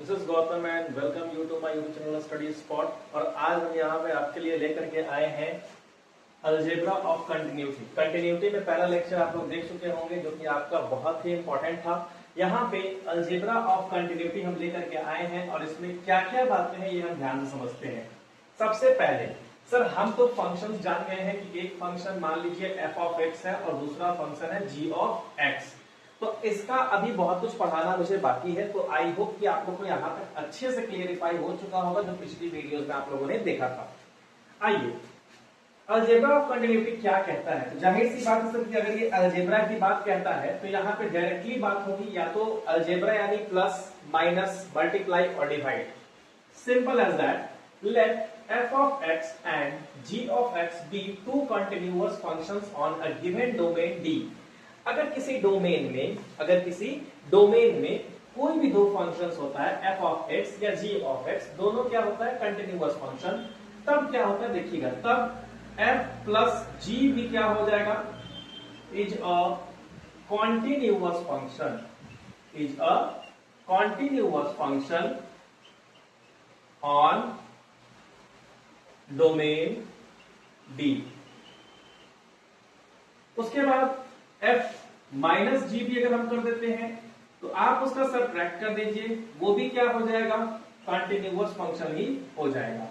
This is Gautam and welcome you to my YouTube channel study spot. और आज हम यहाँ पे आपके लिए लेकर के आए हैं अलजेब्रा ऑफ कंटिन्यूटी। कंटिन्यूटी में पहला लेक्चर आप लोग देख चुके होंगे जो कि आपका बहुत ही इंपॉर्टेंट था। यहाँ पे अलजेब्रा ऑफ कंटिन्यूटी हम लेकर के आए हैं और इसमें क्या क्या बातें हैं ये हम ध्यान से समझते हैं। सबसे पहले सर हम तो फंक्शंस जान गए हैं कि एक फंक्शन मान लीजिए f ऑफ x है और दूसरा फंक्शन है g ऑफ x। तो इसका अभी बहुत कुछ पढ़ाना मुझे बाकी है, तो आई होप कि आप लोग को यहाँ तक अच्छे से क्लियरिफाई हो चुका होगा जो पिछली वीडियोस में आप लोगों ने देखा था। आइए अलजेब्रा ऑफ कंटिन्यूटी क्या कहता है। तो जाहिर सी बात है सर कि अगर ये अलजेब्रा की बात कहता है तो यहाँ पे डायरेक्टली बात होगी या तो अलजेब्रा यानी प्लस माइनस मल्टीप्लाई और divide. Simple as that. Let f of x and g of x be two continuous functions on a given domain D। अगर किसी डोमेन में कोई भी दो फंक्शंस होता है f of x या g of x, दोनों क्या होता है कंटिन्यूअस फंक्शन, तब क्या होता है देखिएगा, तब f प्लस g भी क्या हो जाएगा, is a continuous function, is a continuous function on domain D। उसके बाद f माइनस जी भी अगर हम कर देते हैं तो आप उसका सब्ट्रैक्ट कर दीजिए, वो भी क्या हो जाएगा, कंटिन्यूअस फंक्शन ही हो जाएगा।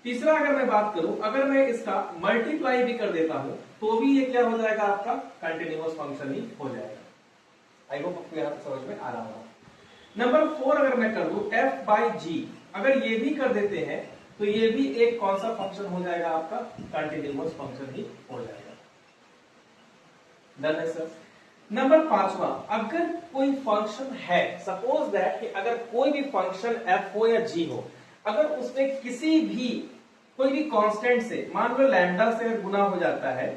तीसरा अगर मैं बात करूं, अगर मैं इसका मल्टीप्लाई भी कर देता हूं तो भी ये क्या हो जाएगा, आपका कंटिन्यूअस फंक्शन ही हो जाएगा। आई होप आपको यहां समझ में आ रहा होगा। नंबर 4 अगर मैं कर दूं f बाई जी, अगर ये भी कर देते हैं तो ये भी एक कौन सा फंक्शन हो जाएगा, आपका कंटिन्यूअस फंक्शन ही हो जाएगा। डन है सर। नंबर 5वां, अगर कोई फंक्शन है, सपोज दैट कि अगर कोई भी फंक्शन f हो या g हो, अगर उसमें किसी भी कोई भी कांस्टेंट से, मान लो लैम्डा से गुना हो जाता है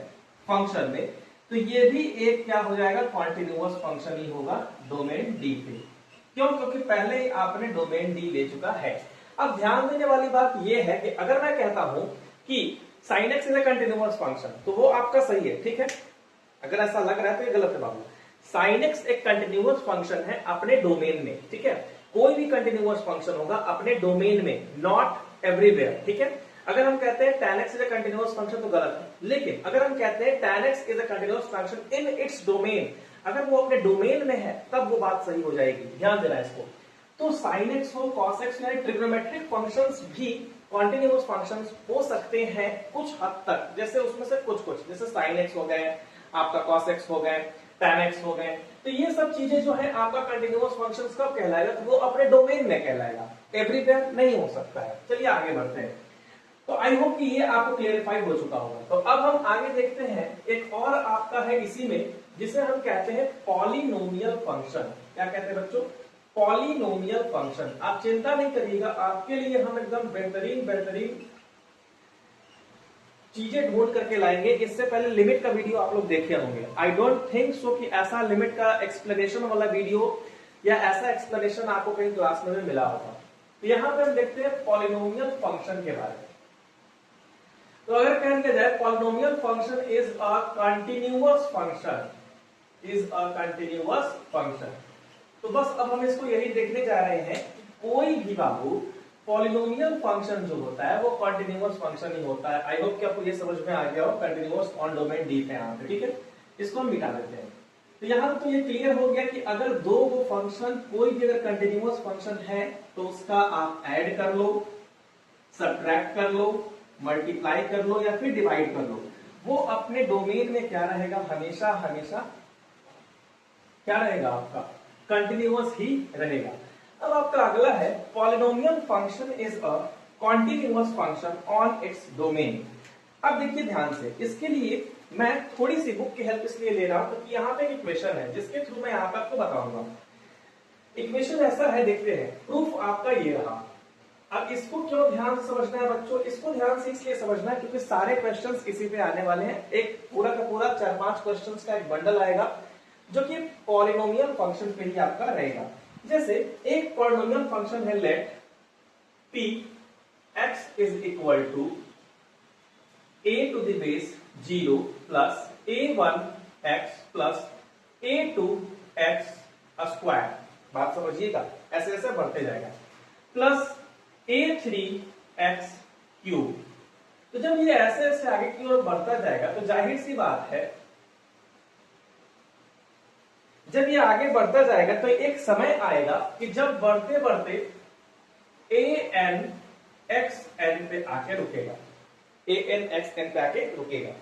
फंक्शन में, तो ये भी एक क्या हो जाएगा, कॉन्टिन्यूअस फंक्शन ही होगा डोमेन D पे। क्यों? क्योंकि पहले ही आपने डोमेन D ले चुका है। अब ध्यान देने वाली बात यह है कि अगर मैं कहता हूं कि sin x is a continuous function तो वो आपका सही है, ठीक है। अगर ऐसा लग रहा है तो ये गलत है बाबू। sin x एक कंटिन्यूअस फंक्शन है अपने डोमेन में, ठीक है। कोई भी कंटिन्यूअस फंक्शन होगा अपने डोमेन में, नॉट एवरीवेयर, ठीक है। अगर हम कहते हैं tan x is a continuous function तो गलत है, लेकिन अगर हम कहते हैं tan x is a continuous function in its domain, अगर वो अपने डोमेन में है तब वो बात सही हो जाएगी। ध्यान देना इसको। तो sin x हो, cos x यानी ट्रिग्नोमेट्रिक फंक्शंस भी कॉन्टिन्यूअस फंक्शंस हो सकते हैं कुछ हद तक, जैसे उसमें से कुछ जैसे sin x हो गए, आपका cos x हो गए, tan x हो गए। तो ये सब चीजें जो है आपका कंटिन्यूअस फंक्शंस कब कहलाएगा, तो वो अपने डोमेन में कहलाएगा, एवरीवेयर नहीं हो सकता है। चलिए आगे बढ़ते हैं। तो आई होप कि ये आपको क्लियरिफाई हो चुका होगा। तो अब हम आगे देखते हैं, एक और आपका है इसी में जिसे हम कहते हैं पॉलिनोमियल फंक्शन। क्या कहते हैं बच्चों, पॉलिनोमियल फंक्शन। आप चिंता नहीं करिएगा, आपके लिए हम एकदम बेहतरीन चीजें ढूंढ करके लाएंगे। इससे पहले लिमिट का वीडियो आप लोग देखे होंगे। आई डोंट थिंक सो कि ऐसा लिमिट का एक्सप्लेनेशन वाला वीडियो या ऐसा एक्सप्लेनेशन आपको कहीं क्लास में मिला होगा। तो यहां पर हम देखते हैं पॉलिनोमियल फंक्शन के बारे में। तो अगर कह दिया जाए polynomial function is a continuous function, is a continuous function, तो बस अब हम इसको यही देखने जा रहे हैं कि कोई भी बाबू पॉलिनोमियल फंक्शन जो होता है वो कंटिन्यूअस फंक्शन ही होता है। आई होप कि आपको ये समझ में आ गया हो, कंटिन्यूअस ऑन डोमेन D पे यहाँ पे, ठीक है। इसको हम मिटा देते हैं। तो यहां तो ये क्लियर हो गया कि अगर दो वो फंक्शन, कोई भी अगर कंटिन्यूअस फंक्शन है तो उसका आप ऐड कर लो, सब्ट्रैक्ट कर लो, मल्टीप्लाई कर लो या फिर डिवाइड कर लो, वो अपने डोमेन में क्या रहेगा, हमेशा क्या रहेगा, आपका कंटिन्यूअस ही रहेगा। अब आपका अगला है polynomial function is a continuous function on its domain. अब देखिए ध्यान से, इसके लिए मैं थोड़ी सी बुक की हेल्प इसलिए ले रहा हूं क्योंकि यहाँ पे एक इक्वेशन है जिसके थ्रू मैं यहाँ पे आपको बताऊंगा। इक्वेशन ऐसा है, देखते हैं। प्रूफ आपका ये रहा। अब इसको क्यों ध्यान से समझना है बच्चों, इसको ध्यान से इसलिए समझना है क्योंकि सारे क्वेश्चंस इसी पे आने वाले हैं। एक पूरा का पूरा 4-5 क्वेश्चंस का एक बंडल आएगा जो कि पॉलिनोमियल फंक्शन पे ही आपका रहेगा। जैसे एक पॉलिनोमियल फंक्शन है, let p x is equal to a to the base 0 plus a1 x plus a2 x square. बात समझिएगा, ऐसे ऐसे बढ़ते जाएगा, प्लस a3x क्यूब। तो जब ये ऐसे ऐसे आगे की ओर बढ़ता जाएगा तो जाहिर सी बात है जब ये आगे बढ़ता जाएगा तो एक समय आएगा कि जब बढ़ते बढ़ते an xn पे आके रुकेगा, an xn पे आके रुकेगा।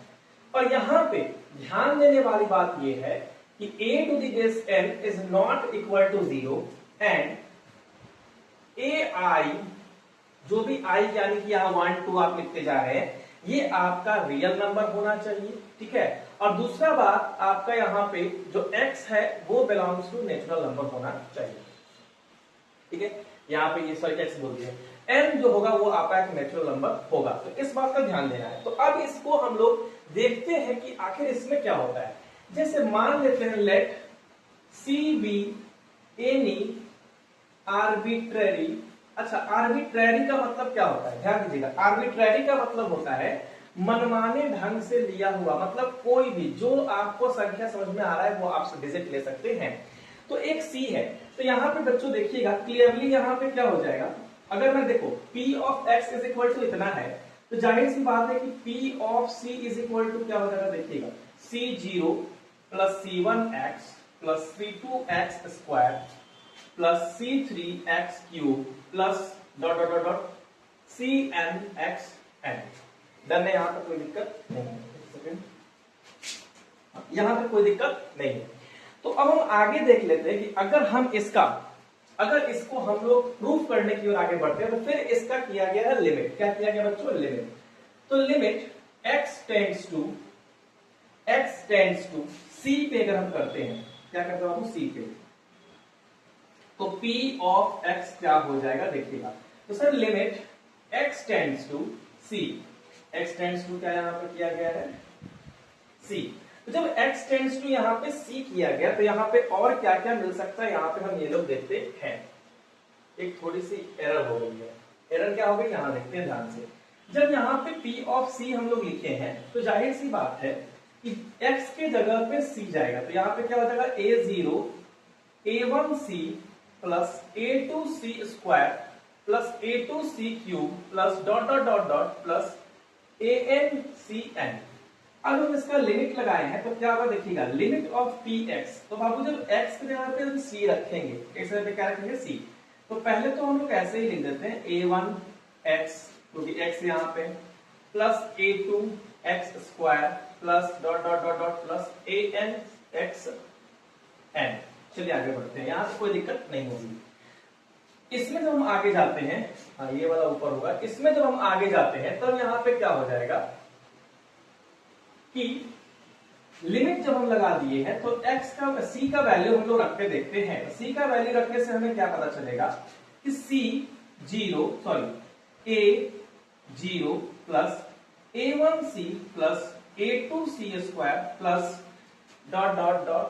और यहां पे ध्यान देने वाली बात यह है कि a to the base n is not equal to 0 and ai जो भी i यानी कि यहां 1 2 आप लिखते जा रहे हैं ये आपका रियल नंबर होना चाहिए, ठीक है। और दूसरा बात आपका यहां पे जो x है वो बिलोंग्स टू नेचुरल नंबर होना चाहिए, ठीक है। यहां पे ये सॉरी x बोल दिया, n जो होगा वो आपका एक नेचुरल नंबर होगा, तो इस बात का ध्यान देना है। तो अब इसको हम लोग देखते हैं कि आखिर इसमें क्या होता है। जैसे मान लेते हैं let c be any arbitrary. अच्छा, आर्बिट्रेरी का मतलब क्या होता है, ध्यान दीजिएगा। आर्बिट्रेरी का मतलब होता है मनमाने ढंग से लिया हुआ, मतलब कोई भी जो आपको संख्या समझ में आ रहा है वो आप डिजिट ले सकते हैं। तो एक c है, तो यहां पे बच्चों देखिएगा क्लियरली यहां पे क्या हो जाएगा। अगर मैं देखो p of x is equal to इतना है तो जाहिर सी बात है कि p of c is equal to क्या हो जाएगा, देखिएगा c0 plus c1x plus c2x square plus c3x cube plus dot dot dot cnxn। Done है, यहां पर कोई दिक्कत नहीं है, यहां पर कोई दिक्कत नहीं है। तो अब हम आगे देख लेते हैं कि अगर इसको हम लोग प्रूफ करने की ओर आगे बढ़ते हैं तो फिर इसका किया गया है लिमिट। क्या किया गया बच्चों, लिमिट। तो limit x tends to c पे अगर हम करते हैं, क्या करते हैं बाबू, c पे, तो p ऑफ x क्या हो जाएगा देखिएगा। तो sir limit x tends to c, x tends to क्या यहां पर किया गया है c। तो जब x टेंड्स टू यहां पे c किया गया तो यहां पे और क्या क्या मिल सकता है, यहां पे हम ये लोग देखते हैं। एक थोड़ी सी एरर हो गई है, एरर क्या हो गई यहां देखते हैं ध्यान से। जब यहां पे p ऑफ c हम लोग लिखे हैं तो जाहिर सी बात है कि x के जगह पे c जाएगा, तो यहां पे क्या हो जाएगा a0 a1c plus a2c square plus a2c cube plus dot dot dot dot plus ancn। अब हम इसका लिमिट लगाए हैं तो क्या होगा देखिएगा, लिमिट ऑफ px। तो बाबू जब x के जगह पे हम c रखेंगे, x पे क्या रखेंगे c, तो पहले तो हम लोग ऐसे ही लिख देते हैं a1x क्योंकि x यहां पे plus a2x square plus dot dot dot dot plus anxn। चलिए आगे बढ़ते हैं, यहां से कोई दिक्कत नहीं होगी। इसमें जब हम आगे जाते हैं, हाँ ये वाला ऊपर होगा, इसमें जब हम आगे जाते हैं तब यहां पे क्या हो जाएगा कि लिमिट जब हम लगा दिए हैं तो x का c का वैल्यू हम लोग रख के देखते हैं। c का वैल्यू रखने से हमें क्या पता चलेगा कि a0 plus a1c plus a2c square plus dot dot dot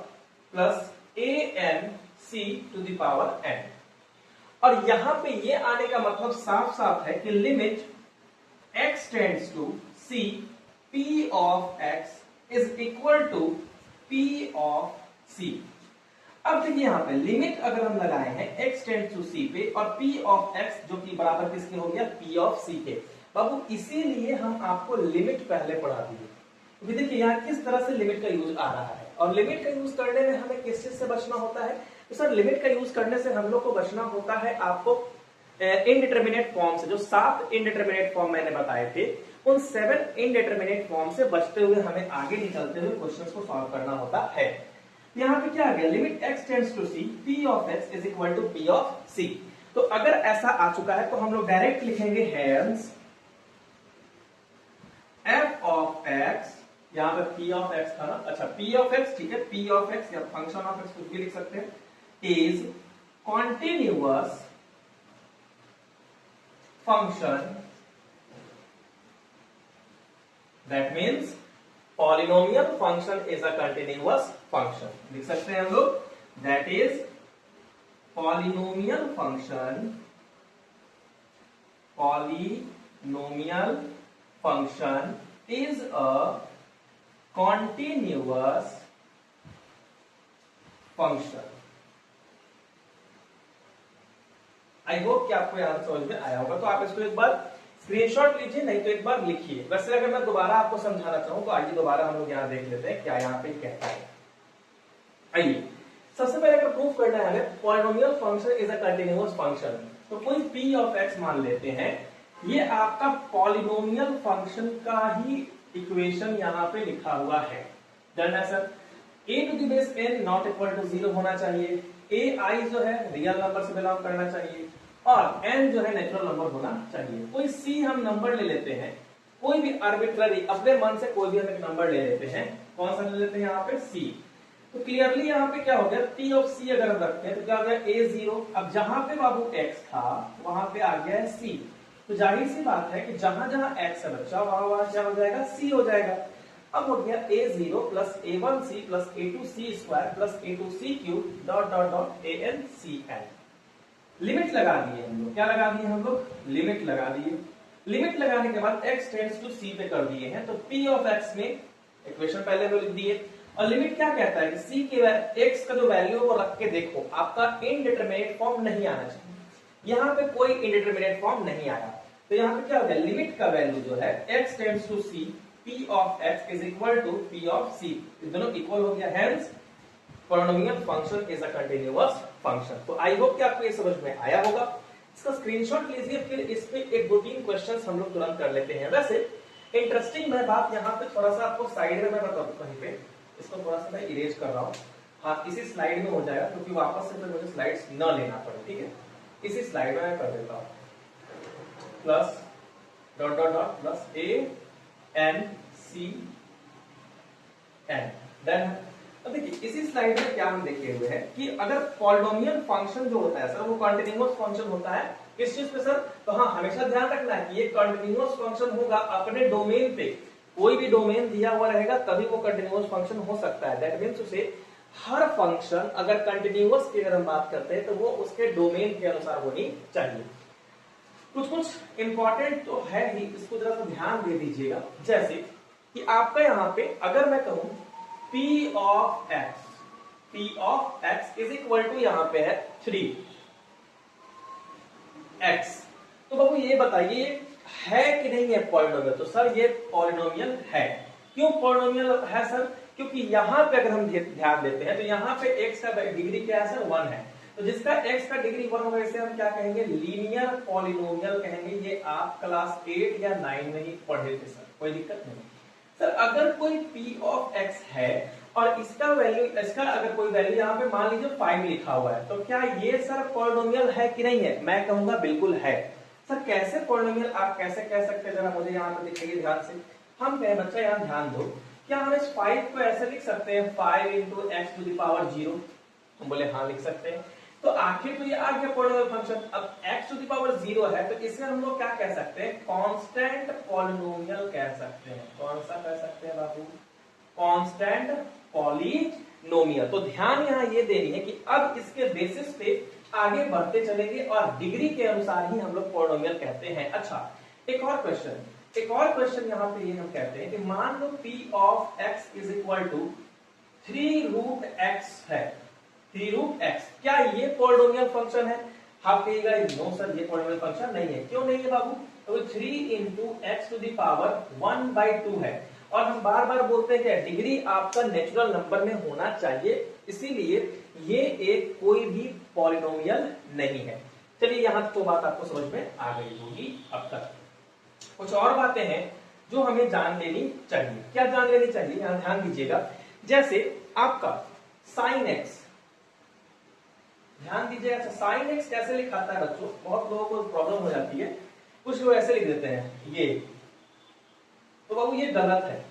plus anc to the power n। और यहां पे ये आने का मतलब साफ साफ है कि limit x tends to c p of x is equal to p of c। अब देखिए यहां पे लिमिट अगर हम लगाए हैं x टेंड्स टू c पे और p ऑफ x जो कि बराबर किसके हो गया, p ऑफ c के। बाबू इसीलिए हम आपको लिमिट पहले पढ़ा दिए। अभी देखिए यहाँ किस तरह से लिमिट का यूज आ रहा है, और लिमिट का यूज करने में हमें किस चीज से बचना होता है। तो सर लिमिट का यूज करने से हम लोग को बचना होता है आपको इनडिटरमिनेट फॉर्म से। जो 7 इनडिटरमिनेट फॉर्म मैंने बताए थे उन 7 इनडिटरमिनेट फॉर्म से बचते हुए हमें आगे निकलते हुए क्वेश्चंस को सॉल्व करना होता है। यहाँ पे क्या आ गया, limit x tends to c p of x is equal to p of c। तो अगर ऐसा आ चुका है तो हम लोग डायरेक्ट लिखेंगे हेंस f ऑफ x, यहाँ पे p ऑफ x था ना, अच्छा p ऑफ x, ठीक है, p ऑफ x या फंक्शन ऑफ x कुछ भी लिख सकते हैं, is continuous function that means polynomial function is a continuous function. लिख सकते हैं हम लोग, that is polynomial function is a continuous function। I hope कि आपको यहाँ समझ में आया होगा। तो आप इसको एक बार स्क्रीनशॉट लीजिए, नहीं तो एक बार लिखिए। वैसे अगर मैं दोबारा आपको समझाना चाहूँ तो आइए दोबारा हम लोग यहाँ देख लेते हैं क्या यहाँ पे कहता है। आइए सबसे पहले अगर प्रूफ करना है हमें polynomial function is a continuous function, तो कोई p ऑफ x मान लेते हैं, ये आपका पॉलिनोमियल फंक्शन का ही इक्वेशन यहाँ पे लिखा हुआ है। डन है sir. a to the base n not equal to 0 होना चाहिए, ai जो है रियल नंबर से बिलोंग करना चाहिए और n जो है नेचुरल नंबर होना चाहिए। कोई c हम नंबर ले लेते हैं, कोई भी आर्बिट्ररी अपने मन से कोई भी हम एक नंबर ले लेते हैं। कौन सा ले लेते हैं यहाँ पे c। तो क्लियरली यहाँ पे क्या हो गया p ऑफ c अगर हम रखते हैं तो क्या हो गया a0। अब जहां पे बाबू x था वहां पे आ गया है c, तो जाहिर सी बात है कि जहां जहां x है बच्चा वहां वहां क्या हो जाएगा c हो जाएगा। अब हो गया a0 plus a1c plus a2c square plus a2c cube dot dot dot ancn। Limit लगा दिए हम लोग, क्या लगा दिए हम लोग, लिमिट लगा दिए। लिमिट लगाने के बाद x टेंड्स टू c पे कर दिए हैं, तो p ऑफ x में इक्वेशन पहले में लिख दिए। और लिमिट क्या कहता है कि c के x का जो वैल्यू वो रख के देखो, आपका इनडिटरमिनेट फॉर्म नहीं आना चाहिए। यहाँ पे कोई इनडिटरमिनेट फॉर्म नहीं आया, तो यहाँ पे क्या हो गया, लिमिट का वैल्यू जो है x tends to c p of x is equal to p of c, दोनों इक्वल हो गया। Hence polynomial function is a continuous function. तो आई होप कि आपको ये समझ में आया होगा। इसका स्क्रीनशॉट लीजिए, फिर इस पे एक दो तीन क्वेश्चंस हम लोग तुरंत कर लेते हैं। वैसे इंटरेस्टिंग मैं बात यहाँ पे थोड़ा सा आपको साइड में मैं बता दूं, कहीं पे इसको थोड़ा सा मैं इरेज कर रहा हूँ। हाँ इसी स्लाइड में हो जाएगा क्योंकि वापस से फिर मुझे स्लाइड्स न लेना पड़े, ठीक है। इसी स्लाइड में मैं कर देता हूँ plus dot dot dot plus ancn। Then अब देखिए इसी स्लाइड में क्या हम देखे हुए हैं कि अगर पॉलिनोमियल फंक्शन जो होता है सर वो कंटीन्यूअस फंक्शन होता है। किस चीज पे सर, तो हाँ हमेशा ध्यान रखना है कि ये कंटीन्यूअस फंक्शन होगा अपने डोमेन पे, कोई भी डोमेन दिया हुआ रहेगा तभी वो कंटीन्यूअस फंक्शन हो सकता है। दैट मींस उसे हर फंक्शन अगर कंटीन्यूअस की अगर हम बात करते हैं तो वो उसके डोमेन के अनुसार होनी चाहिए। कुछ कुछ इंपॉर्टेंट तो है ही, इसको जरा सा ध्यान दे दीजिएगा। जैसे कि आपका यहाँ पे अगर मैं कहूं p of x is equal to यहाँ पे है 3x, तो बाबू ये बताइए है कि नहीं है पॉलिनोमियल। तो सर ये पॉलिनोमियल है। क्यों पॉलिनोमियल है सर, क्योंकि यहां पे अगर हम ध्यान देते हैं तो यहाँ पे x का डिग्री क्या है सर, 1 है। तो जिसका x का डिग्री 1 होगा इसे हम क्या कहेंगे, लीनियर पॉलिनोमियल कहेंगे। ये आप क्लास 8 या 9 में ही पढ़े थे सर, कोई दिक्कत नहीं। सर अगर कोई p ऑफ x है और इसका वैल्यू, इसका अगर कोई वैल्यू यहाँ पे मान लीजिए 5 लिखा हुआ है, तो क्या ये सर पॉलिनोमियल है कि नहीं है, मैं कहूंगा बिल्कुल है। सर कैसे पॉलिनोमियल आप कैसे कह सकते हैं, जरा मुझे यहाँ पे दिखाइए ध्यान से। हम कहें बच्चा यहाँ ध्यान दो, क्या हम इस 5 को ऐसे लिख सकते हैं 5 into x to the power 0? हम बोले हाँ लिख सकते हैं। तो आखिर तो ये आ गया पॉलिनोमियल फंक्शन। अब x to the power 0 है तो इसमें हम लोग क्या कह सकते हैं, कांस्टेंट पॉलिनोमियल कह सकते हैं। कौन सा कह सकते हैं बाबू, कांस्टेंट पॉलिनोमियल। तो ध्यान यहाँ ये देनी है कि अब इसके बेसिस पे आगे बढ़ते चलेंगे और डिग्री के अनुसार ही हम लोग पॉलिनोमियल कहते हैं। अच्छा एक और क्वेश्चन यहाँ पे ये हम कहते हैं कि मान लो p of x is equal to 3 root x है। 3 रूट x, क्या ये पॉलिनोमियल फंक्शन है? आप कहिएगा नो सर ये पॉलिनोमियल फंक्शन नहीं है। क्यों नहीं है बाबू? तो 3 into x to the power 1/2 है और हम बार बार बोलते हैं कि डिग्री आपका नेचुरल नंबर में होना चाहिए, इसीलिए ये एक कोई भी पॉलिनोमियल नहीं है। चलिए यहां तो बात आपको समझ में आ गई होगी अब तक। कुछ और बातें हैं जो हमें जान लेनी चाहिए। क्या जान लेनी चाहिए, यहां ध्यान दीजिएगा। जैसे आपका sin x, ध्यान दीजिएगा। sin x कैसे लिखाता है बच्चों, बहुत लोगों को प्रॉब्लम हो जाती है। कुछ लोग ऐसे लिख देते हैं ये, तो बाबू ये गलत है,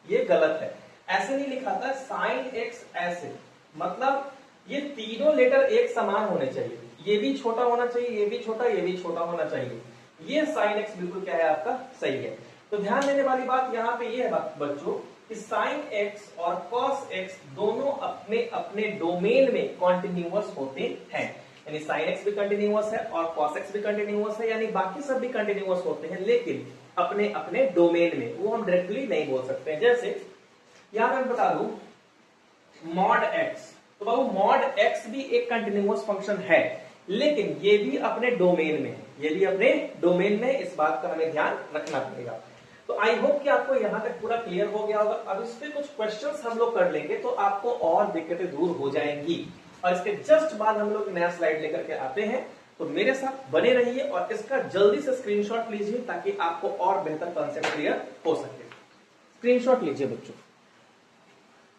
ये गलत है। ऐसे नहीं लिखाता है sin x ऐसे, मतलब ये तीनों लेटर एक समान होने चाहिए। ये भी छोटा होना चाहिए, ये भी छोटा, ये भी छोटा होना चाहिए। ये sin x बिल्कुल क्या है आपका, सही है। तो ध्यान देने वाली बात यहाँ पे ये है बच्चों कि sin x और cos x दोनों अपने अपने डोमेन में कॉन्टिन्यूअस होते हैं। यानी sin x भी कंटिन्यूअस है और cos x भी कंटिन्यूअस है, यानी बाकी सब भी कंटिन्यूअस होते हैं, लेकिन अपने अपने डोमेन में। वो हम डायरेक्टली नहीं बोल सकते हैं। जैसे यहां मैं बता दूं मॉड x, तो बाबू मॉड x भी एक कंटिन्यूअस फंक्शन है। लेकिन ये भी अपने डोमेन में है, ये भी अपने डोमेन में, इस बात का हमें ध्यान रखना पड़ेगा। तो आई होप कि आपको यहां तक पूरा क्लियर हो गया होगा। अब इस पे कुछ क्वेश्चंस हम लोग कर लेंगे तो आपको और दिक्कतें दूर हो जाएंगी, और इसके जस्ट बाद हम लोग नया स्लाइड लेकर के आते हैं। तो मेरे साथ बने रहिए और इसका जल्दी से स्क्रीनशॉट लीजिए ताकि आपको और बेहतर कॉन्सेप्ट क्लियर हो सके। स्क्रीनशॉट लीजिए बच्चों।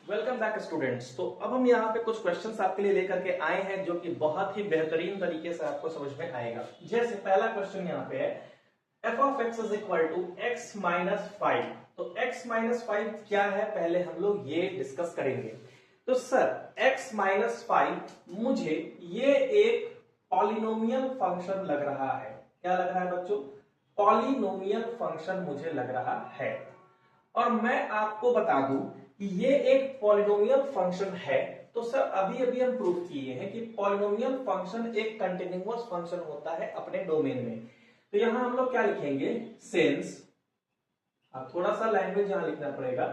Welcome back students. तो अब हम यहाँ पे कुछ क्वेश्चंस आपके लिए लेकर के आए हैं जो कि बहुत ही बेहतरीन तरीके से आपको समझ में आएगा। जैसे पहला क्वेश्चन यहाँ पे है f of x is equal to x minus 5। तो x minus 5 क्या है, पहले हम लोग ये डिस्कस करेंगे। तो सर x minus 5 मुझे ये एक पॉलिनोमियल फंक्शन लग रहा है। क्या लग रहा है बच्चों? पॉलिनोमियल फंक्शन मुझे लग रहा है। और मैं आपको बता दूं कि ये एक पॉलिनोमियल फंक्शन है। तो सर अभी अभी हम प्रूफ किए हैं कि पॉलिनोमियल फंक्शन एक कंटिन्यूअस फंक्शन होता है अपने डोमेन में। तो यहां हम लोग क्या लिखेंगे? सिंस। अब थोड़ा सा लैंग्वेज यहां लिखना पड़ेगा।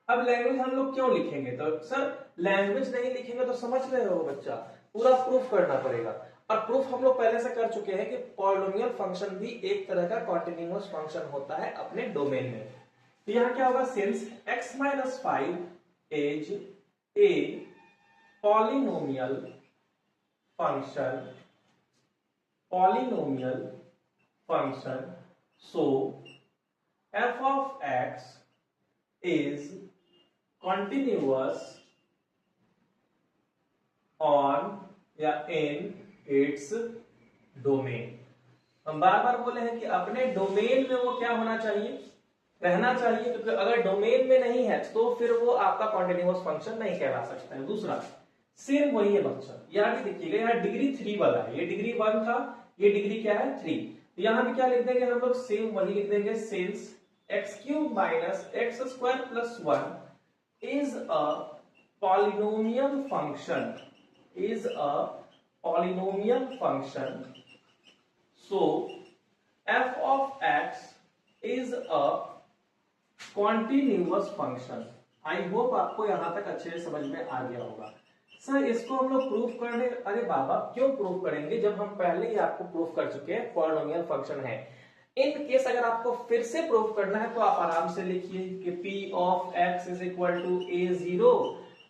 अब लैंग्वेज हम लोग क्यों लिखेंगे? तो सर लैंग्वेज नहीं लिखेंगे तो समझ रहे हो बच्चा, पूरा प्रूफ करना पड़ेगा। और प्रूफ हम लोग पहले से कर चुके हैं कि पॉलिनोमियल फंक्शन भी एक तरह का कॉन्टिन्यूअस फंक्शन होता है अपने डोमेन में। तो यहां क्या होगा? Since x minus 5 is a polynomial function, so f of x is continuous on या in its domain। हम बार बार बोले हैं कि अपने डोमेन में वो क्या होना चाहिए? रहना चाहिए, क्योंकि अगर डोमेन में नहीं है तो फिर वो आपका कॉन्टिन्यूअस फंक्शन नहीं कहला सकता है। दूसरा सेम वही है बच्चा, यहां भी देखिएगा, यहाँ डिग्री 3 वाला है, ये डिग्री 1 था, ये डिग्री क्या है? 3। तो यहां भी क्या लिख देंगे हम लोग? सेम वही लिख देंगे, since x cube minus x square plus 1 is a polynomial function, so f of x is a continuous function. I hope आपको यहां तक अच्छे से समझ में आ गया होगा। सर इसको हम लोग प्रूफ करने, अरे बाबा क्यों प्रूफ करेंगे जब हम पहले ही आपको प्रूफ कर चुके हैं पॉलिनोमियल फंक्शन है। इन केस अगर आपको फिर से प्रूफ करना है तो आप आराम से लिखिए कि p of x is equal to a0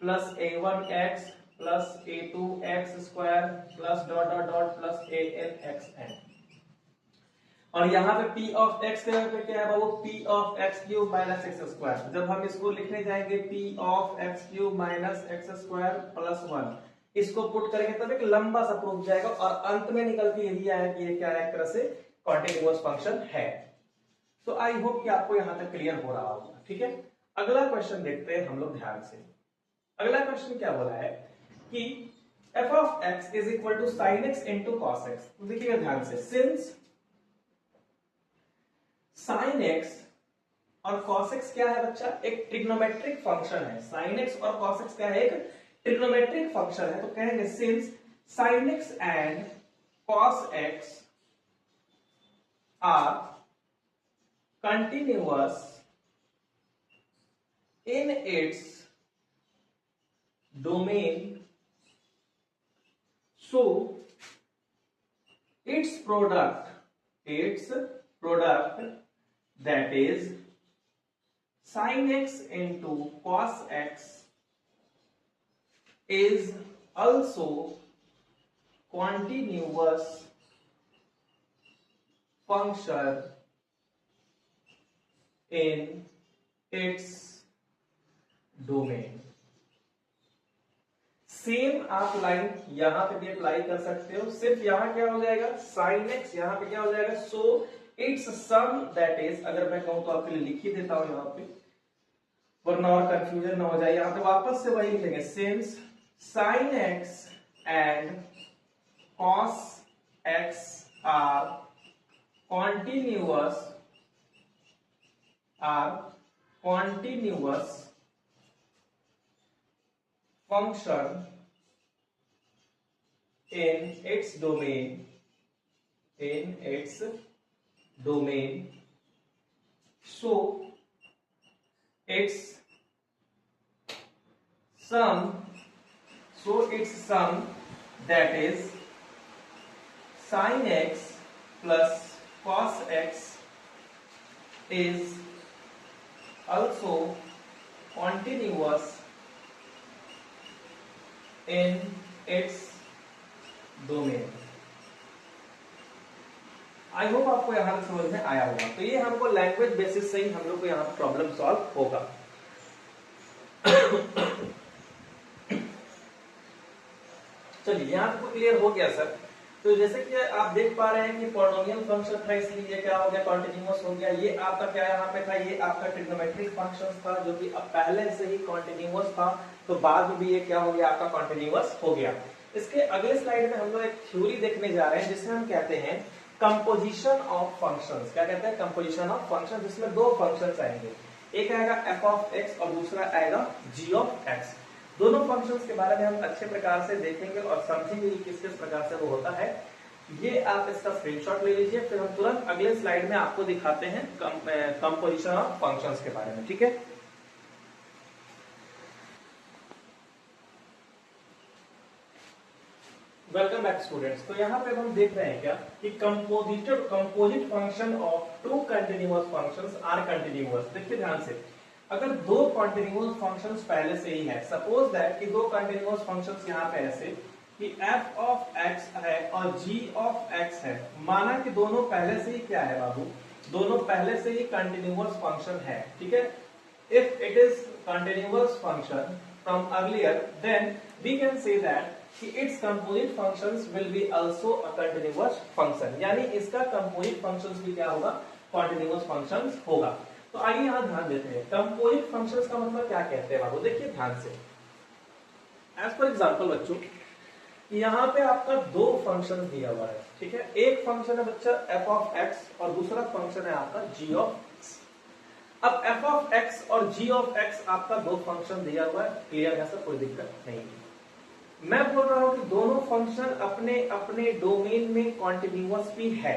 plus a1x plus a2x square plus dot dot dot plus anxn। और यहाँ पे p ऑफ x के पे क्या है बाबू? p of x cube minus x square. जब हम इसको लिखने जाएंगे p of x cube minus x square plus 1, इसको पुट करेंगे तब एक लंबा सा प्रूफ जाएगा और अंत में निकल के यही आया कि ये क्या है, एक तरह से कॉन्टिन्यूअस फंक्शन है। तो आई होप कि आपको यहाँ तक क्लियर हो रहा होगा। ठीक है, अगला क्वेश्चन देखते हैं हम लोग ध्यान से। अगला क्वेश्चन क्या बोला है कि f of x is equal to sine x into cos x. तो देखिएगा ध्यान से, सिंस साइन एक्स और कॉस एक्स क्या है बच्चा? एक ट्रिग्नोमेट्रिक फंक्शन है। साइन एक्स और कॉस एक्स क्या है? एक ट्रिग्नोमेट्रिक फंक्शन है। तो कहेंगे since sine x and cos x are continuous in its domain, so its product that is sin x into cos x is also continuous function in its domain। Same आप line यहां पे भी apply कर सकते हो, सिर्फ यहां क्या हो जाएगा? साइन एक्स, यहां पे क्या हो जाएगा? So its sum that is, अगर मैं कहूं तो आपके लिए लिख ही देता हूं यहां पे वरना और कंफ्यूजन ना हो जाए। यहां पे वापस से वही लिखेंगे, since sine x and cos x are continuous function in its domain, so its sum that is sin x plus cos x is also continuous in its domain। I hope आपको यहां तक समझ में आया होगा। तो ये हमको लैंग्वेज बेसिस से ही हम लोग को यहाँ प्रॉब्लम सॉल्व होगा। चलिए यहाँ तक क्लियर हो गया सर। तो जैसे कि आप देख पा रहे हैं कि पॉलिनोमियल फंक्शन था, इसलिए क्या हो गया, कॉन्टिन्यूअस हो गया। ये आपका क्या यहाँ पे था, ये आपका ट्रिग्नोमेट्रिक फंक्शन था जो कि अब पहले से ही कॉन्टिन्यूअस था, तो बाद में भी ये क्या हो गया, आपका कॉन्टिन्यूअस हो गया। इसके अगले स्लाइड में हम लोग एक थ्योरी देखने जा रहे हैं जिसमें हम कहते हैं कंपोजिशन ऑफ फंक्शंस। क्या कहते हैं, कंपोजिशन ऑफ फंक्शन, जिसमें दो फंक्शंस आएंगे, एक आएगा f ऑफ x और दूसरा आएगा g ऑफ x। दोनों फंक्शंस के बारे में हम अच्छे प्रकार से देखेंगे और समझेंगे कि किस किस प्रकार से वो होता है। ये आप इसका स्क्रीनशॉट ले लीजिए, फिर हम तुरंत अगले स्लाइड में आपको दिखाते हैं कंपोजिशन ऑफ फंक्शंस के बारे में, ठीक है। Welcome back students. तो यहाँ पे हम देख रहे हैं क्या कि composite function of two continuous functions are continuous. देखिए ध्यान से, अगर दो कंटिन्यूअस फंक्शंस पहले से ही है, सपोज दैट कि दो कंटिन्यूअस फंक्शंस यहाँ पे ऐसे कि f ऑफ x है और g ऑफ x है, माना कि दोनों पहले से ही क्या है बाबू, दोनों पहले से ही कंटिन्यूअस फंक्शन है, ठीक है। If it is continuous function from earlier, then we can say that कि its composite functions will be also a continuous function, यानी इसका composite functions भी क्या होगा, continuous functions होगा। तो आइए यहाँ ध्यान देते हैं, composite functions का मतलब क्या कहते हैं बाबू। देखिए ध्यान से, as for example बच्चों, यहाँ पे आपका दो फंक्शन दिया हुआ है, ठीक है। एक फंक्शन है बच्चा f ऑफ x और दूसरा फंक्शन है आपका g ऑफ x। अब f ऑफ x और g ऑफ x आपका दो फंक्शन दिया हुआ है, क्लियर है सर, कोई दिक्कत नहीं है। मैं बोल रहा हूं कि दोनों फंक्शन अपने अपने डोमेन में कॉन्टिन्यूअस भी है।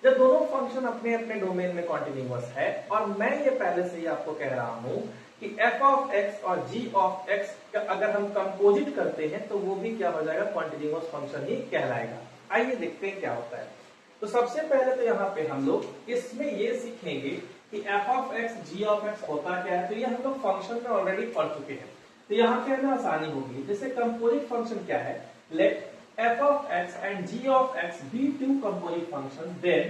जब दोनों फंक्शन अपने अपने डोमेन में कॉन्टिन्यूअस है और मैं ये पहले से ही आपको कह रहा हूं कि f ऑफ x और g ऑफ x का अगर हम कंपोजिट करते हैं तो वो भी क्या हो जाएगा, कॉन्टिन्यूअस फंक्शन ही कहलाएगा। आइए देखते हैं क्या होता है। तो सबसे पहले तो यहाँ पे हम लोग इसमें ये सीखेंगे कि f of x g of x होता क्या है। तो ये हम लोग फंक्शन में ऑलरेडी पढ़ चुके हैं, तो यहाँ क्या है ना, आसानी होगी। जैसे कंपोजिट फंक्शन क्या है, late f of x and g of x be two composite functions, then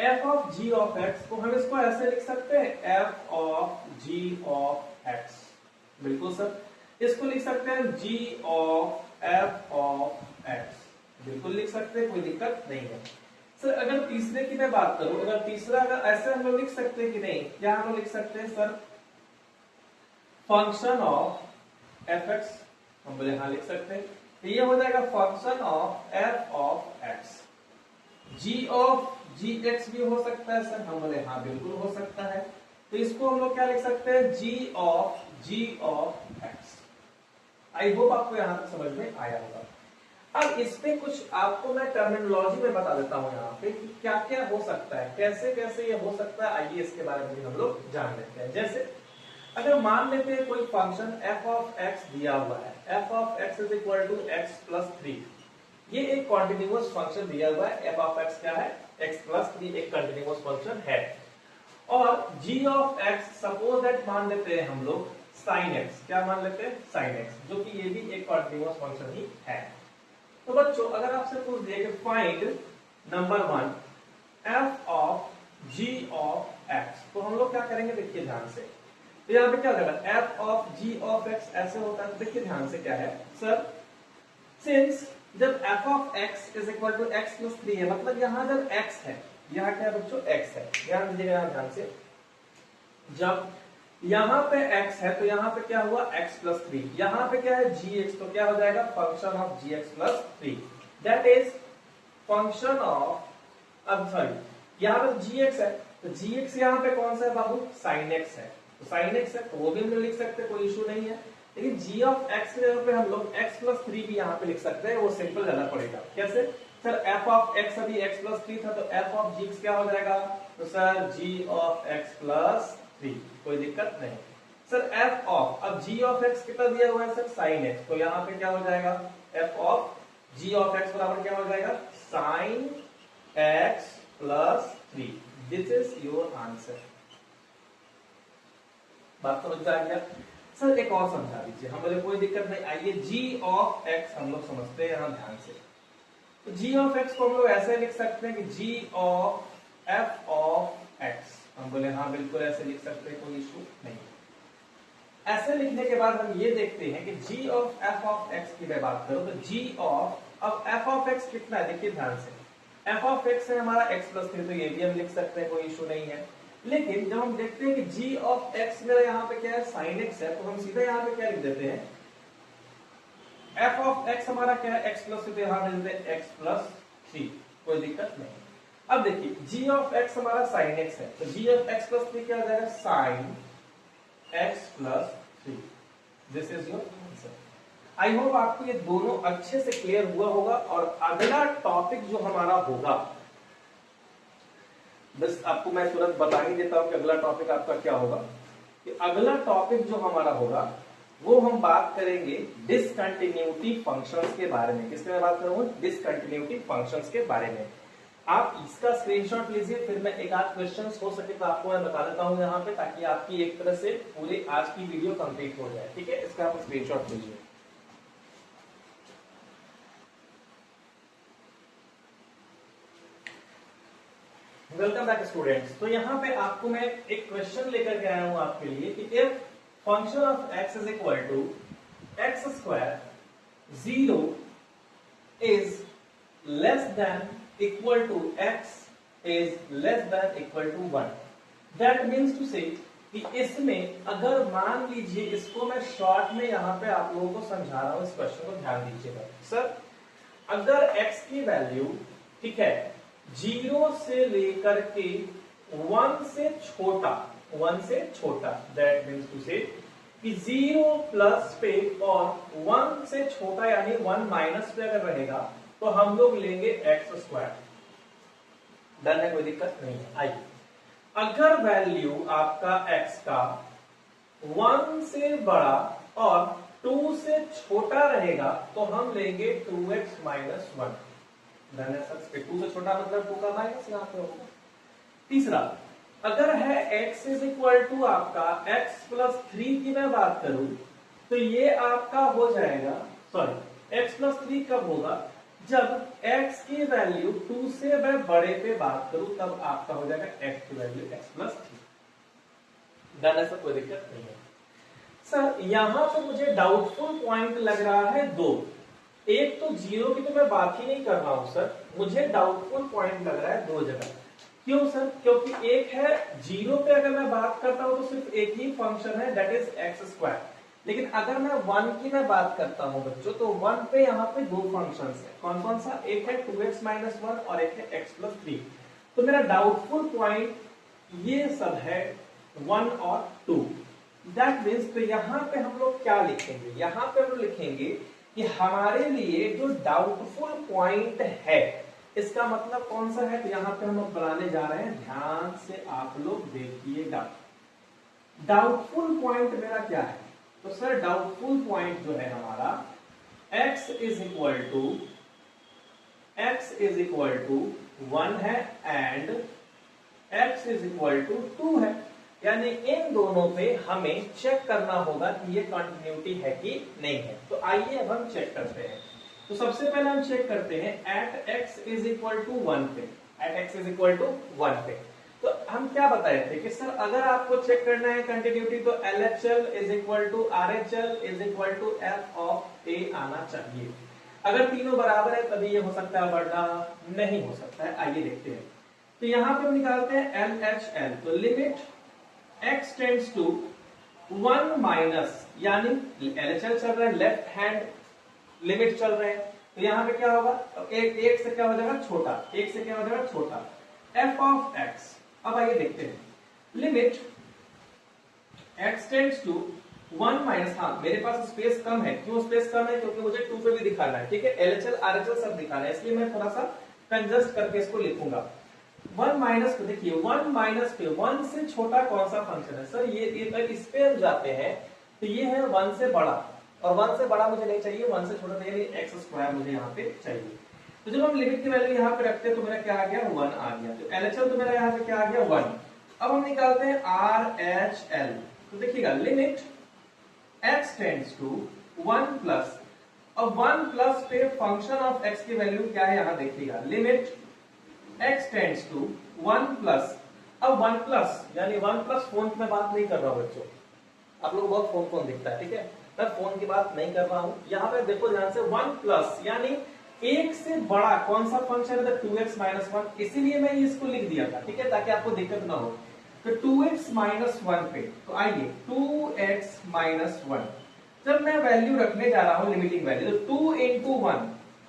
f of g of x को हम इसको ऐसे लिख सकते हैं, f of g of x। बिल्कुल सर, इसको लिख सकते हैं g of f of x, बिल्कुल लिख सकते हैं, कोई दिक्कत नहीं है। सर अगर तीसरे की मैं बात करूं, अगर तीसरा अगर ऐसे हम लोग लिख सकते हैं कि नहीं, क्या हम लोग लिख सकते हैं सर, फंक्शन ऑफ fx, हम बोले हाँ लिख सकते हैं। तो ये हो जाएगा function of f of x। g of gx भी हो सकता है सर, हम बोले हाँ बिल्कुल हो सकता है। तो इसको हम लोग क्या लिख सकते हैं, g of g of x। I hope आपको यहां तक समझ में आया होगा। अब इस पे कुछ आपको मैं टर्मिनोलॉजी में बता देता हूं यहाँ पे कि क्या क्या हो सकता है, कैसे कैसे ये हो सकता है। आइए इसके बारे में भी हम लोग जान लेते हैं। जैसे अगर मान लेते हैं कोई फंक्शन f ऑफ x दिया हुआ है, f of x is equal to x plus 3, ये एक कॉन्टिन्यूअस फंक्शन दिया हुआ है। f ऑफ x क्या है, x प्लस 3 एक कॉन्टिन्यूअस फंक्शन है। और g of x suppose that मान लेते हैं हम लोग sin x, क्या मान लेते हैं, sin x, जो कि ये भी एक कॉन्टिन्यूअस फंक्शन ही है। तो बच्चों अगर आपसे पूछ दिया कि find number 1 f of g of x, तो हम लोग क्या करेंगे, देखिए ध्यान से। तो यहाँ पे क्या होगा, f of g of x ऐसे होता है। देखिए ध्यान से क्या है सर, सिंस जब f of x is equal to x plus 3 है, मतलब यहाँ जब x है, यहाँ क्या है बच्चों, x है, ध्यान दीजिएगा ध्यान से। जब यहाँ पे x है तो यहाँ पे क्या हुआ, x प्लस 3, यहाँ पे क्या है gx, तो क्या हो जाएगा function of gx plus 3, that is function of, अब सॉरी यहाँ पे gx है, तो gx यहाँ पे कौन सा है बाबू, sin x है, तो sin x है तो वो भी हम लोग लिख सकते हैं, कोई इशू नहीं है। लेकिन g ऑफ x के जगह पे हम लोग x प्लस 3 भी यहाँ पे लिख सकते हैं, वो सिंपल ज्यादा पड़ेगा। कैसे सर, f ऑफ x अभी x प्लस 3 था, तो f ऑफ g क्या हो जाएगा, तो sir g of x plus 3, कोई दिक्कत नहीं। सर f ऑफ, अब g ऑफ x कितना दिया हुआ है सर, sin x, तो यहाँ पे क्या हो जाएगा, f of g of x बराबर क्या हो जाएगा, sin x plus 3। This is your answer. बात समझ में आ गया? सर एक और समझा दीजिए। हम बोले कोई दिक्कत नहीं, आइए g ऑफ x हम लोग समझते हैं यहां ध्यान से। तो g ऑफ x को हम लोग ऐसे लिख सकते हैं कि g of f of x। हम बोले हाँ बिल्कुल ऐसे लिख सकते हैं, कोई इशू नहीं। ऐसे लिखने के बाद हम ये देखते हैं कि g of f of x की मैं बात करूं तो g ऑफ, अब f ऑफ x कितना है देखिए ध्यान से, f ऑफ x है हमारा x प्लस 3, तो ये भी हम लिख सकते हैं, कोई इशू नहीं है। लेकिन जब हम देखते हैं कि g ऑफ x मेरा यहाँ पे क्या है sin x है, तो हम सीधा यहाँ पे क्या लिख देते हैं, f ऑफ x हमारा क्या है x प्लस 3, तो यहाँ लिख देते हैं x प्लस 3, कोई दिक्कत नहीं। अब देखिए g ऑफ x हमारा sin x है, तो g ऑफ x प्लस 3 क्या हो जाएगा sin x plus 3। This is your answer. I hope आपको ये दोनों अच्छे से क्लियर हुआ होगा। और अगला टॉपिक जो हमारा होगा, बस आपको मैं तुरंत बता ही देता हूं कि अगला टॉपिक आपका क्या होगा। कि अगला टॉपिक जो हमारा होगा वो हम बात करेंगे डिसकंटिन्यूटी फंक्शंस के बारे में। किसके बारे में बात करूंगा? डिसकंटिन्यूटी फंक्शंस के बारे में। आप इसका स्क्रीनशॉट लीजिए, फिर मैं एक आध क्वेश्चंस हो सके तो आपको मैं बता देता हूं यहाँ पे, ताकि आपकी एक तरह से पूरी आज की वीडियो कंप्लीट हो जाए। ठीक है, इसका आप स्क्रीनशॉट लीजिए। Welcome back students. तो यहाँ पे आपको मैं एक क्वेश्चन लेकर के आया हूं आपके लिए कि if function of x is equal to x square 0 is less than equal to x is less than equal to 1, that means to say कि इसमें अगर मान लीजिए, इसको मैं शॉर्ट में यहाँ पे आप लोगों को समझा रहा हूं, इस क्वेश्चन को ध्यान दीजिएगा। सर अगर x की वैल्यू ठीक है 0 से लेकर के 1 से छोटा, दैट मीन्स टू से कि 0 प्लस पे और 1 से छोटा यानी 1 माइनस पे अगर रहेगा तो हम लोग लेंगे x स्क्वायर। डन है, कोई दिक्कत नहीं है। आइए, अगर वैल्यू आपका x का 1 से बड़ा और 2 से छोटा रहेगा तो हम लेंगे 2x माइनस 1। डन है सर, 2 से छोटा मतलब 2 का माइनस यहाँ पे होगा। तीसरा, अगर है x इज इक्वल टू आपका x प्लस 3 की मैं बात करूं तो ये आपका हो जाएगा, सॉरी x प्लस 3 कब होगा? जब x की वैल्यू 2 से मैं बड़े पे बात करूं तब आपका हो जाएगा x की वैल्यू x प्लस 3। डन है सर, कोई दिक्कत नहीं है। सर यहां पे मुझे डाउटफुल पॉइंट लग रहा है दो। एक तो 0 की तो मैं बात ही नहीं कर रहा हूं सर, मुझे डाउटफुल पॉइंट लग रहा है दो जगह। क्यों सर? क्योंकि एक है 0 पे अगर मैं बात करता हूं तो सिर्फ एक ही फंक्शन है, दैट इज एक्स स्क्वायर। लेकिन अगर मैं 1 की मैं बात करता हूं बच्चों, तो 1 पे यहाँ पे दो फंक्शंस है। कौन कौन सा? एक है 2x माइनस 1 और एक है x प्लस 3। तो मेरा डाउटफुल पॉइंट ये सब है 1 और 2। दैट मीन्स तो यहाँ पे हम लोग क्या लिखेंगे? यहाँ पे हम लोग लिखेंगे कि हमारे लिए जो डाउटफुल पॉइंट है, इसका मतलब कौन सा है? तो यहां पे हम लोग बनाने जा रहे हैं, ध्यान से आप लोग देखिएगा। डाउटफुल पॉइंट मेरा क्या है? तो सर डाउटफुल पॉइंट जो है हमारा x इज इक्वल टू 1 है and x is equal to 2 है। यानी इन दोनों पे हमें चेक करना होगा कि ये कंटिन्यूटी है कि नहीं है। तो आइए अब हम चेक करते हैं। तो सबसे पहले हम चेक करते हैं at x is equal to 1 पे। At x is equal to 1 पे तो हम क्या बताए थे कि सर अगर आपको चेक करना है कंटिन्यूटी तो LHL is equal to RHL is equal to f of a आना चाहिए। अगर तीनों बराबर है तभी ये हो सकता है, वरना नहीं हो सकता है। आइए देखते हैं। तो यहां पे हम निकालते हैं LHL। तो limit x tends to 1 minus, यानी LHL चल रहा है, लेफ्ट हैंड लिमिट चल रहे हैं, तो यहां पे क्या होगा? एक से क्या हो जाएगा? छोटा। एक से क्या हो जाएगा? छोटा। f of x। अब आइए देखते हैं। Limit x tends to 1 minus, हाँ मेरे पास स्पेस कम है। क्यों स्पेस कम है? क्योंकि मुझे 2 पे भी दिखाना है। ठीक है, LHL RHL सब दिखाना है, इसलिए मैं थोड़ा सा कंजस्ट करके इसको लिखूंगा। 1 माइनस, देखिए 1 माइनस पे 1 से छोटा कौन सा फंक्शन है? सर ये इस पे हम जाते हैं तो ये है 1 से बड़ा, और 1 से बड़ा मुझे नहीं चाहिए, 1 से छोटा यानी x स्क्वायर मुझे यहाँ पे चाहिए। तो जब हम लिमिट की वैल्यू यहाँ पे रखते हैं तो मेरा क्या आ गया 1 आ गया, तो LHL तो मेरा यहाँ से क्या आ गया 1। अब हम निकालते हैं RHL, तो देखिएगा limit x tends to 1 plus, अब 1 प्लस पे फंक्शन ऑफ x की वैल्यू क्या है यहाँ देखिएगा, limit x tends to 1 plus, अब 1 प्लस यानी 1 प्लस फोन की मैं बात नहीं कर रहा हूं बच्चों, आप लोगों को बहुत फोन दिखता है, ठीक है, मैं फोन की बात नहीं कर रहा हूं, यहाँ पे देखो ध्यान से 1 प्लस यानी एक से बड़ा कौन सा फंक्शन है, 2x - 1, इसीलिए मैं इसको लिख दिया था, ठीक है, ताकि आपको दिक्कत ना हो। तो 2x - 1 पे, तो आइए 2x - 1, जब मैं वैल्यू रखने जा रहा हूं लिमिटिंग वैल्यू, तो 2 into 1,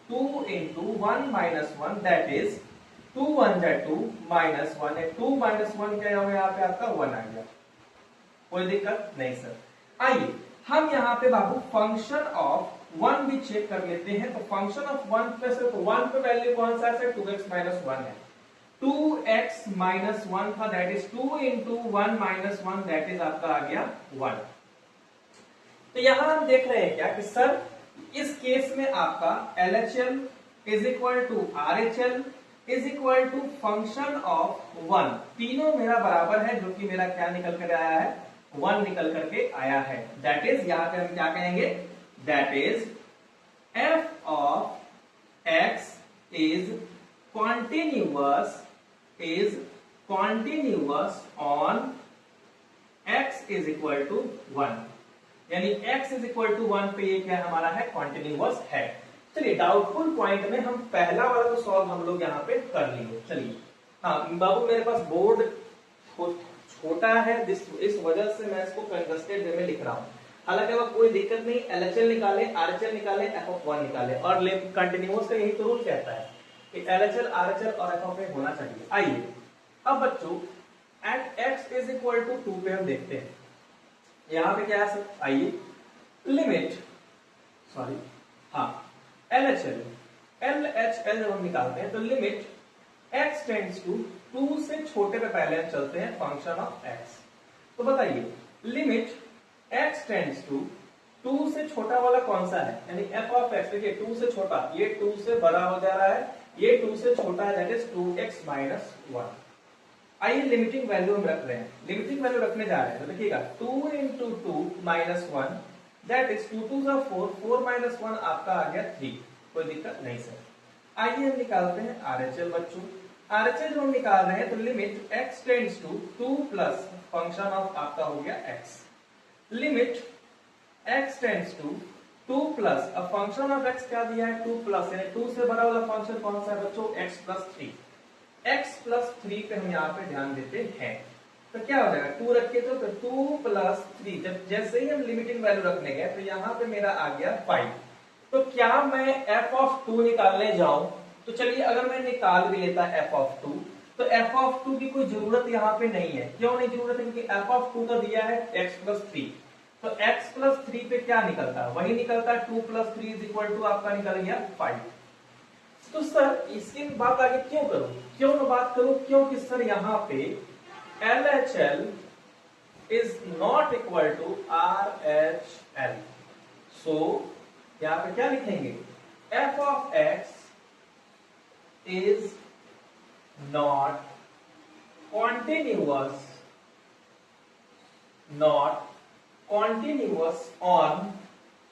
2 into 1 minus 1 that is 2 1 जा 2 minus 1 है, 2 minus 1 क्या होगा यहाँ पे आपका 1 आ गया, कोई दिक्कत नहीं सर। आइए हम यहाँ पे बाबू फंक्शन ऑफ 1 भी चेक कर लेते हैं, तो फंक्शन ऑफ 1 प्लस है, तो 1 पे वैल्यू कौन सा है, 2x - 1 है, 2x - 1 था that is 2 into 1 minus 1 that is आपका आ गया 1। तो यहां हम देख रहे हैं क्या कि सर इस केस में आपका LHL is equal to RHL is equal to function of 1, तीनों मेरा बराबर है, जो कि मेरा क्या निकल कर आया है 1 निकल करके आया है, दैट इज यहां पे हम क्या कहेंगे, that is f of x is continuous on x is equal to 1, यानी x is equal to 1 पे ये क्या हमारा है, कॉन्टिन्यूअस है। चलिए डाउटफुल पॉइंट में हम पहला वाला तो सॉल्व हम लोग यहाँ पे कर लिए। चलिए हाँ बाबू मेरे पास बोर्ड छोटा है, इस वजह से मैं इसको कंजस्टेड वे में लिख रहा हूँ, हालांकि अब कोई दिक्कत नहीं, LHL निकाले, RHL निकाले, f(1) निकाले, और कंटिन्यूअस का यही तो रूल कहता है कि LHL, RHL और f(a) होना चाहिए। आइए अब बच्चों at x is equal to 2 पे हम देखते हैं, यहां पे क्या है सर, आइए लिमिट LHL जब हम निकालते हैं तो लिमिट x टेंड्स टू 2 से छोटे पे पहले हम चलते हैं फंक्शन ऑफ x, तो बताइए लिमिट x टेंड्स टू 2 से छोटा वाला कौन सा है, यानी f ऑफ x, देखिए 2 से छोटा, ये 2 से बड़ा हो जा रहा है, ये 2 से छोटा है दैट इज 2x - 1। आइए लिमिटिंग वैल्यू हम रख रहे हैं, लिमिटिंग वैल्यू रखने जा रहे हैं, तो देखिएगा 2 into 2 - 1 दैट इज 2 2 4, 4 - 1 आपका आ गया 3, कोई दिक्कत नहीं सर। आइए हम निकालते हैं RHL बच्चों, RHL जो हम निकाल रहे हैं तो limit x tends to 2 plus function of आपका हो गया x, limit x tends to 2 plus, अब फंक्शन ऑफ x क्या दिया है 2 प्लस, यानी 2 से बड़ा वाला फंक्शन कौन सा है बच्चों, x + 3, x + 3 पे हम यहाँ पे ध्यान देते हैं, तो क्या हो जाएगा 2 रख के, तो 2 + 3, जब जैसे ही हम लिमिटिंग वैल्यू रखने गए तो यहाँ पे मेरा आ गया 5, तो क्या मैं f(2) निकालने जाऊं, तो चलिए अगर मैं निकाल भी लेता f(2), तो f(2) की कोई जरूरत यहाँ पे नहीं है, क्यों नहीं जरूरत है, क्योंकि f(2) का दिया है x + 3, तो x + 3 पे क्या निकलता है, वही निकलता है 2 + 3 इज इक्वल टू आपका निकल गया 5। तो सर इसकी बात आगे क्यों करूं, क्यों मैं बात करूं, क्योंकि सर यहाँ पे LHL is not equal to RHL, so यहाँ पे क्या लिखेंगे, f of x is not continuous on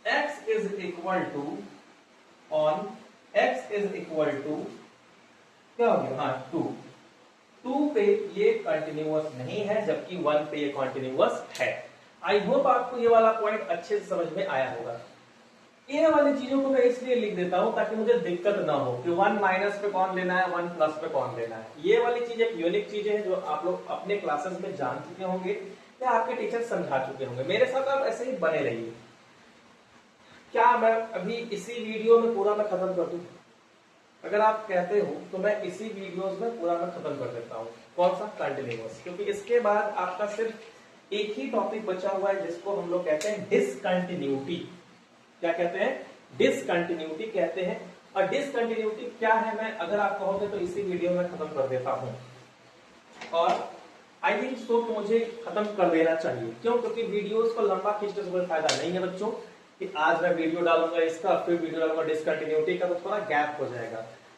x is equal to क्या हो गया, हाँ 2 पे ये कंटिन्यूअस नहीं है, जबकि 1 पे ये कंटिन्यूअस है। आई होप आपको ये वाला पॉइंट अच्छे से समझ में आया होगा। ये वाली चीजों को मैं इसलिए लिख देता हूं ताकि मुझे दिक्कत ना हो कि 1 माइनस पे कौन लेना है, 1 प्लस पे कौन लेना है। ये वाली चीज एक यूनिक चीज है जो आप लोग अपने क्लासेस में जान चुके होंगे या आपके टीचर समझा चुके होंगे, मेरे साथ आप ऐसे ही बने रहिए। क्या मैं अभी इसी वीडियो में पूरा मैं खत्म कर दूं? अगर आप कहते हो तो मैं इसी वीडियोस में पूरा मैं खत्म कर देता हूँ, कौन सा, कंटिन्यूअस, क्योंकि इसके बाद आपका सिर्फ एक ही टॉपिक बचा हुआ है जिसको हम लोग कहते हैं डिसकंटिन्यूटी। क्या कहते हैं, डिसकंटिन्यूटी कहते हैं। और डिसकंटिन्यूटी क्या है, मैं अगर आप कहोगे तो इसी वीडियो में खत्म कर देता हूं, और आई थिंक सो तो मुझे खत्म कर देना चाहिए। क्यों, क्योंकि वीडियोस को लंबा खींचने से कोई फायदा नहीं है बच्चों, कि आज मैं वीडियो डालूंगा इसका, फिर वीडियो डालूंगा डिसकंटिन्यूटी का, तो थोड़ा गैप हो जाएगा।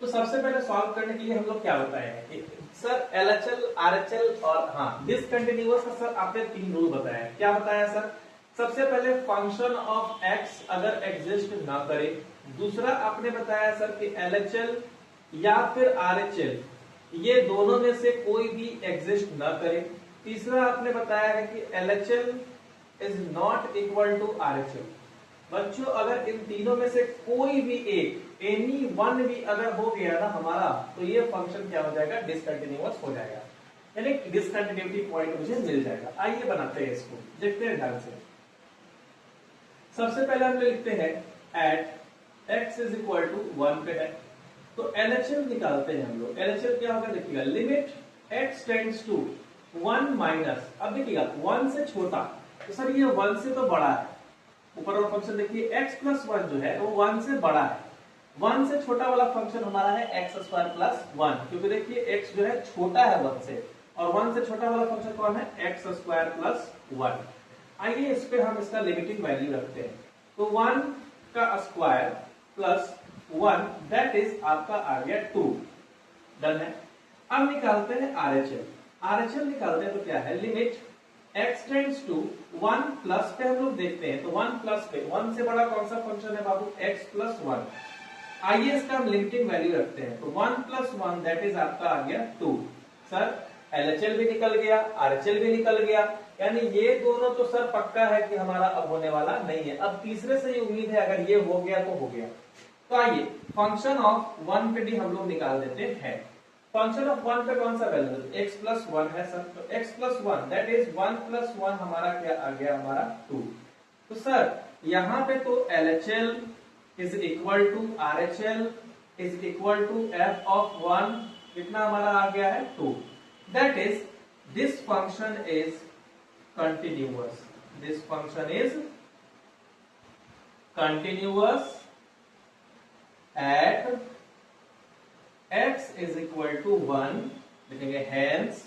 तो सबसे पहले सॉल्व करने के लिए हम लोग क्या बताए हैं कि सर LHL RHL और हाँ डिसकंटिन्यूअस का सर आपने 3 रूल बताया है। क्या बताया सर? सबसे पहले फंक्शन ऑफ x अगर एग्जिस्ट ना करे, दूसरा आपने बताया सर कि LHL या फिर RHL ये दोनों में से कोई भी एग्जिस्ट ना करे, तीसरा आपने बताया है कि LHL is not equal to RHL। बच्चों अगर इन तीनों में से कोई भी एक एनी वन भी अगर हो गया ना हमारा, तो ये फंक्शन क्या हो जाएगा? डिसकंटिन्यूअस हो जाएगा, यानी डिसकंटिन्यूटी पॉइंट मुझे मिल जाएगा। आइए बनाते हैं इसको, देखते हैं ध्यान से। सबसे पहले हम लिखते हैं at x is equal to 1 पे है, तो LHL निकालते हैं हम लोग। LHL क्या होगा देखिएगा, limit x tends to 1 minus, अब देखिएगा 1 से छोटा, तो सर ये 1 से तो बड़ा है, ऊपर वाला फंक्शन देखिए x प्लस 1 जो है वो 1 से बड़ा है, 1 से छोटा वाला फंक्शन हमारा है x स्क्वायर प्लस 1, क्योंकि देखिए x जो है छोटा है 1 से, और 1 से छोटा वाला फंक्शन कौन है? x square plus 1। आइए इस पे हम इसका लिमिटिंग वैल्यू रखते हैं, तो 1 का स्क्वायर प्लस 1 दैट इज आपका आ गया 2। डन है। अब निकालते हैं RHL। RHL निकालते हैं तो क्या है, limit x tends to 1 plus पे हम लोग देखते हैं, तो 1 प्लस पे 1 से बड़ा कौन सा फंक्शन है बाबू? x plus 1। आइए इसका हम लिमिटिंग वैल्यू रखते हैं, तो 1 प्लस 1 दैट इज आपका आ गया 2। सर LHL भी निकल गया, RHL भी निकल गया, यानी ये दोनों तो सर पक्का है कि हमारा अब होने वाला नहीं है। अब तीसरे से ही उम्मीद है, अगर ये हो गया तो हो गया। तो आइए फंक्शन ऑफ 1 पे भी हम लोग निकाल देते हैं। फंक्शन ऑफ 1 पे कौन सा वैल्यू? x प्लस 1 है सर, तो x plus 1 that is 1 plus 1 हमारा क्या आ गया? हमारा 2। तो सर यहां पे तो LHL is equal to RHL is equal to f of 1 कितना हमारा आ गया है? 2। That is, this function is continuous. This function is continuous at x is equal to 1. लिखेंगे hence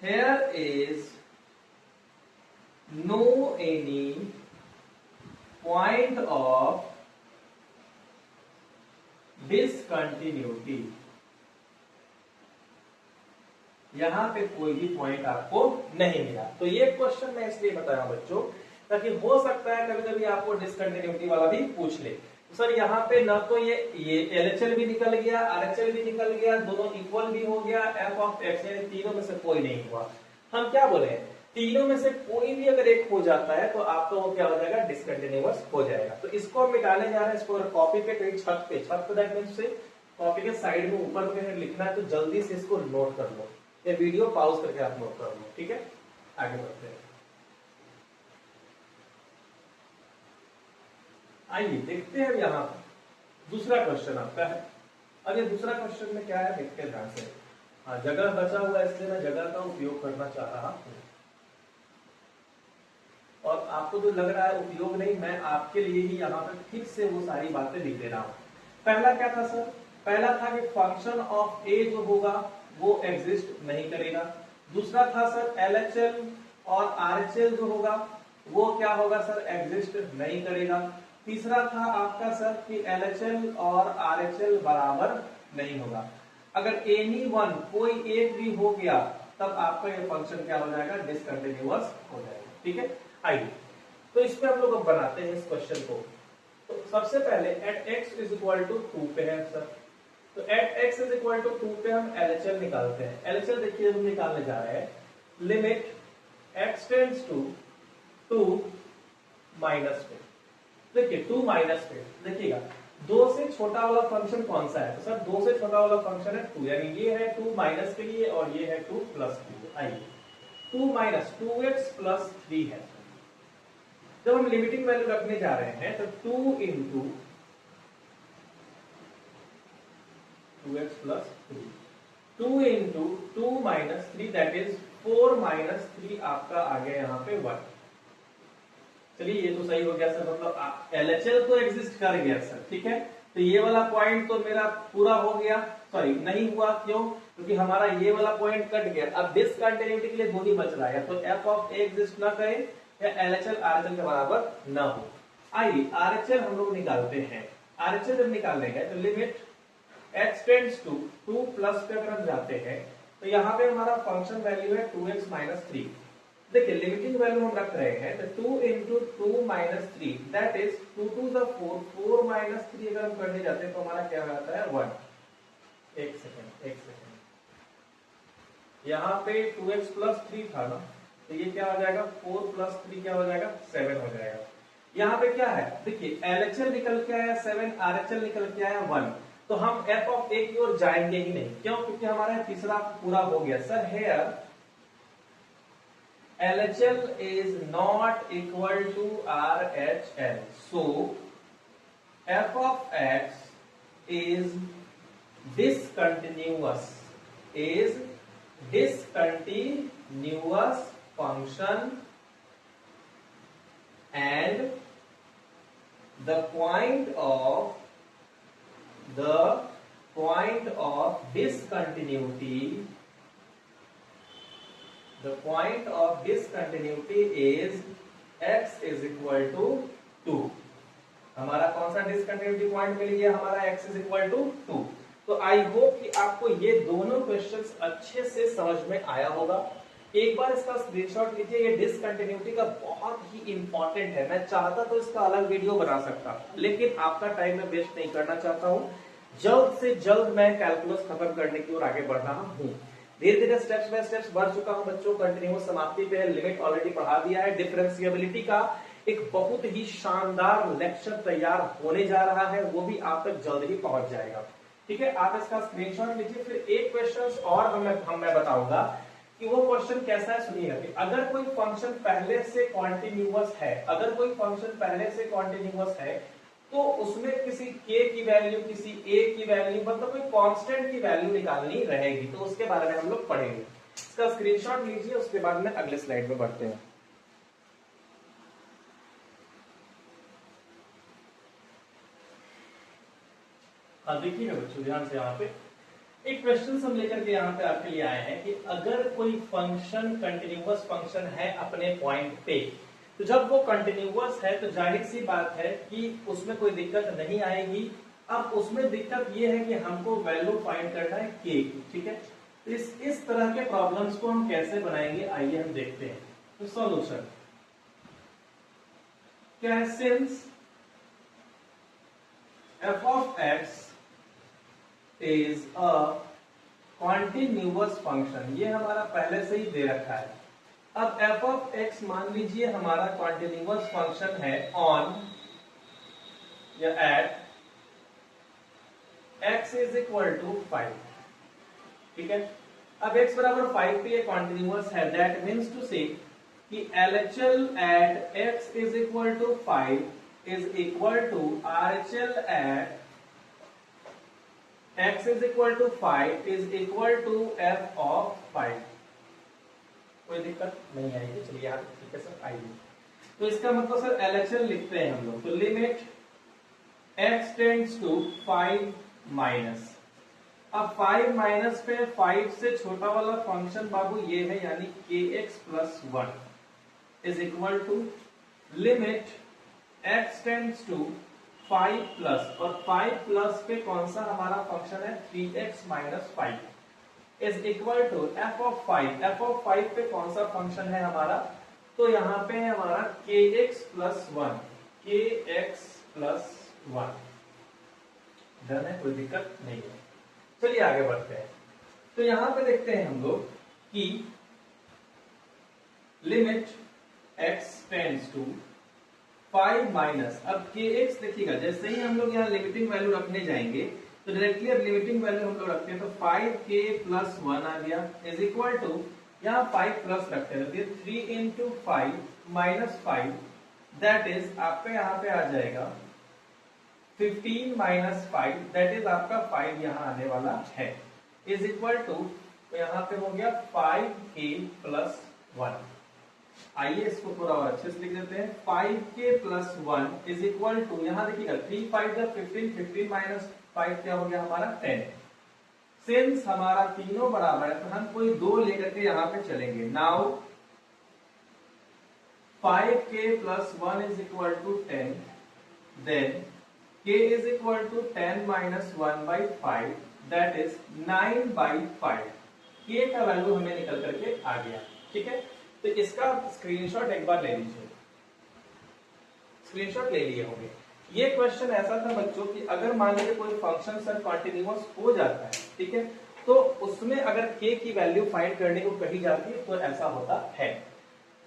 here is no any point of discontinuity. यहां पे कोई भी point आपको नहीं मिला। तो ये क्वेश्चन मैं इसलिए बताया बच्चों, ताकि हो सकता है कभी कभी आपको डिसकंटिन्यूटी वाला भी पूछ ले। तो सर यहाँ पे ना तो ये LHL भी निकल गया, RHL भी निकल गया, दोनों इक्वल भी हो गया, f ऑफ x यानी तीनों में से कोई नहीं हुआ। हम क्या बोले, तीनों में से कोई भी अगर एक हो जाता है तो आपका वो क्या हो जाएगा? डिसकंटिन्यूअस हो जाएगा। तो इसको हम मिटाने जा रहे हैं। इसको कॉपी पे कहीं छत पे दैट मींस से कॉपी के साइड में ऊपर में लिखना है, तो जल्दी से इसको नोट कर लो, ये वीडियो पॉज करके आप नोट कर लो, ठीक है? आगे बढ़ते हैं। आइए देखते हैं यहाँ दूसरा क्वेश्चन आपका है। अब ये दूसरा क्वेश्चन में क्या है देखते हैं ध्यान से। हाँ, जगह बचा हुआ है इसलिए मैं जगह का उपयोग करना चाह रहा हूं, और आपको जो लग रहा है उपयोग नहीं, मैं आपके लिए ही यहाँ पर ठीक से वो सारी बातें लिख दे रहा हूं। पहला क्या था सर? पहला था कि फंक्शन ऑफ ए जो होगा वो एग्जिस्ट नहीं करेगा। दूसरा था सर LHL और RHL जो होगा वो क्या होगा सर? एग्जिस्ट नहीं करेगा। तीसरा था आपका सर कि LHL और RHL बराबर नहीं होगा। अगर एनी वन कोई एक भी हो गया तब आपका ये फंक्शन क्या हो जाएगा? डिसकंटिन्यूअस हो जाएगा, ठीक है? आइए तो इसमें हम लोग अब बनाते हैं इस क्वेश्चन को। तो सबसे पहले at x is equal to 2 पे है सर, तो at x is equal to 2 पे हम LHL निकालते हैं। LHL देखिए हम निकालने जा रहे हैं, limit x tends to 2 minus पे, देखिए 2 माइनस पे देखिएगा 2 से छोटा वाला फंक्शन कौन सा है? तो सर 2 से छोटा वाला फंक्शन है 2, यानी ये है 2 माइनस के लिए और ये है 2 प्लस के लिए। आइए 2 माइनस 2x प्लस 3 है। जब हम लिमिटिंग वैल्यू रखने जा रहे हैं तो 2 into 2x plus 3, 2 into 2 minus 3 that is 4 minus 3 आपका आ गया यहाँ पे 1। चलिए ये तो सही हो गया सर, मतलब LHL तो एग्जिस्ट कर गया सर, ठीक है? तो ये वाला पॉइंट तो मेरा पूरा हो गया, सॉरी नहीं हुआ, क्यों? क्योंकि हमारा ये वाला पॉइंट कट गया। अब डिसकंटिन्यूटी के लिए 2 ही बच रहा है, तो f ऑफ a एग्जिस्ट ना करे या LHL RHL के बराबर ना हो। आइए RHL हम लोग निकालते हैं। आरएचएल जब निकाल लेंगे तो limit x tends to 2 plus पे अगर हम जाते हैं तो यहाँ पे हमारा फंक्शन वैल्यू है 2x माइनस 3। देखिए लिमिटिंग वैल्यू हम रख रहे हैं तो 2 into 2 minus 3 that is 2 to the 4, 4 minus 3 अगर हम करने जाते हैं तो हमारा क्या आता है 1। एक सेकेंड यहाँ पे 2x प्लस 3 था ना, तो ये क्या हो जाएगा 4 प्लस 3 क्या हो जाएगा 7 हो जाएगा। यहाँ पे क्या है देखिए LHL निकल के आया 7, RHL निकल के आया 1, तो हम f ऑफ a की ओर जाएंगे ही नहीं। क्यों? क्योंकि हमारा तीसरा पूरा हो गया। Sir here LHL is not equal to RHL, so f of x is discontinuous function and the point of discontinuity is x is equal to 2। हमारा कौन सा डिसकंटिन्यूटी पॉइंट मिल गया? हमारा x is equal to 2। तो I hope कि आपको ये दोनों क्वेश्चंस अच्छे से समझ में आया होगा। एक बार इसका स्क्रीनशॉट लीजिए, ये डिसकंटिन्यूटी का बहुत ही इंपॉर्टेंट है। मैं चाहता तो इसका अलग वीडियो बना सकता, लेकिन आपका टाइम मैं वेस्ट नहीं करना चाहता हूँ। जल्द से जल्द मैं कैलकुलस खत्म करने की ओर आगे बढ़ रहा हूँ। धीरे धीरे स्टेप्स बाय स्टेप्स बढ़ चुका हूँ बच्चों। कंटिन्यूअस समाप्ति पे है, लिमिट ऑलरेडी पढ़ा दिया है। डिफरेंशिएबिलिटी का एक बहुत ही शानदार लेक्चर तैयार होने जा रहा है, वो भी आप तक जल्द ही पहुंच जाएगा। ठीक है, आप इसका स्क्रीनशॉट लीजिए। फिर एक क्वेश्चन और मैं बताऊंगा कि वो क्वेश्चन कैसा है, सुनिएगा। कि अगर कोई फंक्शन पहले से कॉन्टिन्यूअस है, तो उसमें किसी k की वैल्यू, किसी a की वैल्यू, मतलब कोई कांस्टेंट की वैल्यू निकालनी रहेगी। तो उसके बारे में हम लोग पढ़ेंगे। इसका स्क्रीनशॉट लीजिए, उसके बाद में अगले स्लाइड में बढ़ते हैं। देखिएगा बच्चों ध्यान से, यहाँ पे एक क्वेश्चन हम लेकर के यहाँ पे आपके लिए आए हैं कि अगर कोई फंक्शन कंटिन्यूअस फंक्शन है अपने पॉइंट पे, तो जब वो कंटिन्यूअस है तो जाहिर सी बात है कि उसमें कोई दिक्कत नहीं आएगी। अब उसमें दिक्कत ये है कि हमको वैल्यू फाइंड करना है k की। ठीक है, तो इस तरह के प्रॉब्लम्स को हम कैसे बनाएंगे, आइए हम देखते हैं। तो सॉल्यूशन क्या है? Since f of x is a continuous function, ये हमारा पहले से ही दे रखा है। अब f of x मान लीजिए हमारा continuous फंक्शन है on या at x is equal to 5। ठीक है, अब x बराबर 5 पे ये continuous है। that means to say कि LHL at x is equal to 5 is equal to RHL at x is equal to 5 is equal to f of 5। कोई दिक्कत नहीं आएगी। चलिए यहाँ ठीक है सर, आइए। तो इसका मतलब सर LHL लिखते हैं हम लोग। तो limit x tends to 5 minus, अब 5 माइनस पे 5 से छोटा वाला फंक्शन बाबू ये है, यानी kx plus 1 is equal to limit x tends to 5 plus, और 5 प्लस पे कौन सा हमारा फंक्शन है 3x minus 5 is equal to f of 5। f of 5 पे कौन सा फंक्शन है हमारा, तो यहाँ पे है हमारा kx plus 1, kx plus 1। Done है, कोई दिक्कत नहीं है। चलिए आगे बढ़ते हैं। तो यहाँ पे देखते हैं हम लोग कि limit x tends to 5 minus, अब kx देखिएगा, जैसे ही हम लोग यहाँ लिमिटिंग वैल्यू रखने जाएंगे तो डायरेक्टली अब लिमिटिंग वैल्यू हम लोग रखते हैं, तो 5k प्लस 1 आ गया इज इक्वल टू, यहाँ 5 प्लस रखते हैं तो 3 इंटू 5 माइनस 5, दैट इज आपका यहाँ पे आ जाएगा 15 माइनस 5, दैट इज आपका 5 यहाँ आने वाला है, इज इक्वल टू, तो यहाँ पे हो गया 5k प्लस 1। आइए इसको थोड़ा और अच्छे से लिख देते हैं। 5k plus 1 is equal to, यहाँ देखिएगा 3 5 15, 15 माइनस 5 क्या हो गया हमारा 10। सिंस हमारा तीनों बराबर है तो हम कोई दो लेकर के यहाँ पे चलेंगे। Now 5k plus 1 is equal to 10, then k is equal to 10 minus 1/5 that is 9/5। k का वैल्यू हमें निकल करके आ गया। ठीक है, तो इसका स्क्रीनशॉट एक बार ले लीजिए, स्क्रीनशॉट ले लिए होंगे। ये क्वेश्चन ऐसा था बच्चों कि अगर मान लीजिए कोई फंक्शन सर कॉन्टिन्यूअस हो जाता है, ठीक है, तो उसमें अगर k की वैल्यू फाइंड करने को कही जाती है तो ऐसा होता है।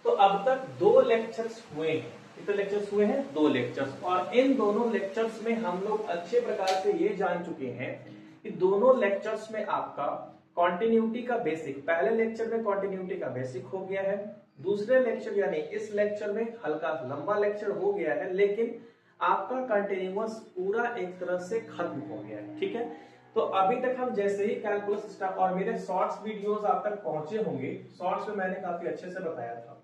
तो अब तक 2 लेक्चर्स हुए हैं। कितने लेक्चर्स हुए हैं? 2 लेक्चर्स। और इन दोनों लेक्चर्स में हम लोग अच्छे प्रकार से ये जान चुके हैं कि दोनों लेक्चर्स में आपका कॉन्टिन्यूटी का बेसिक, पहले लेक्चर में कॉन्टिन्यूटी का बेसिक हो गया है, दूसरे लेक्चर यानी इस लेक्चर में हल्का लंबा लेक्चर हो गया है, लेकिन आपका कंटिन्यूअस पूरा एक तरह से खत्म हो गया है। ठीक है, तो अभी तक हम जैसे ही कैलकुलस स्टार्ट, और मेरे शॉर्ट्स वीडियोस आप तक पहुंचे होंगे, शॉर्ट्स में मैंने काफी अच्छे से बताया था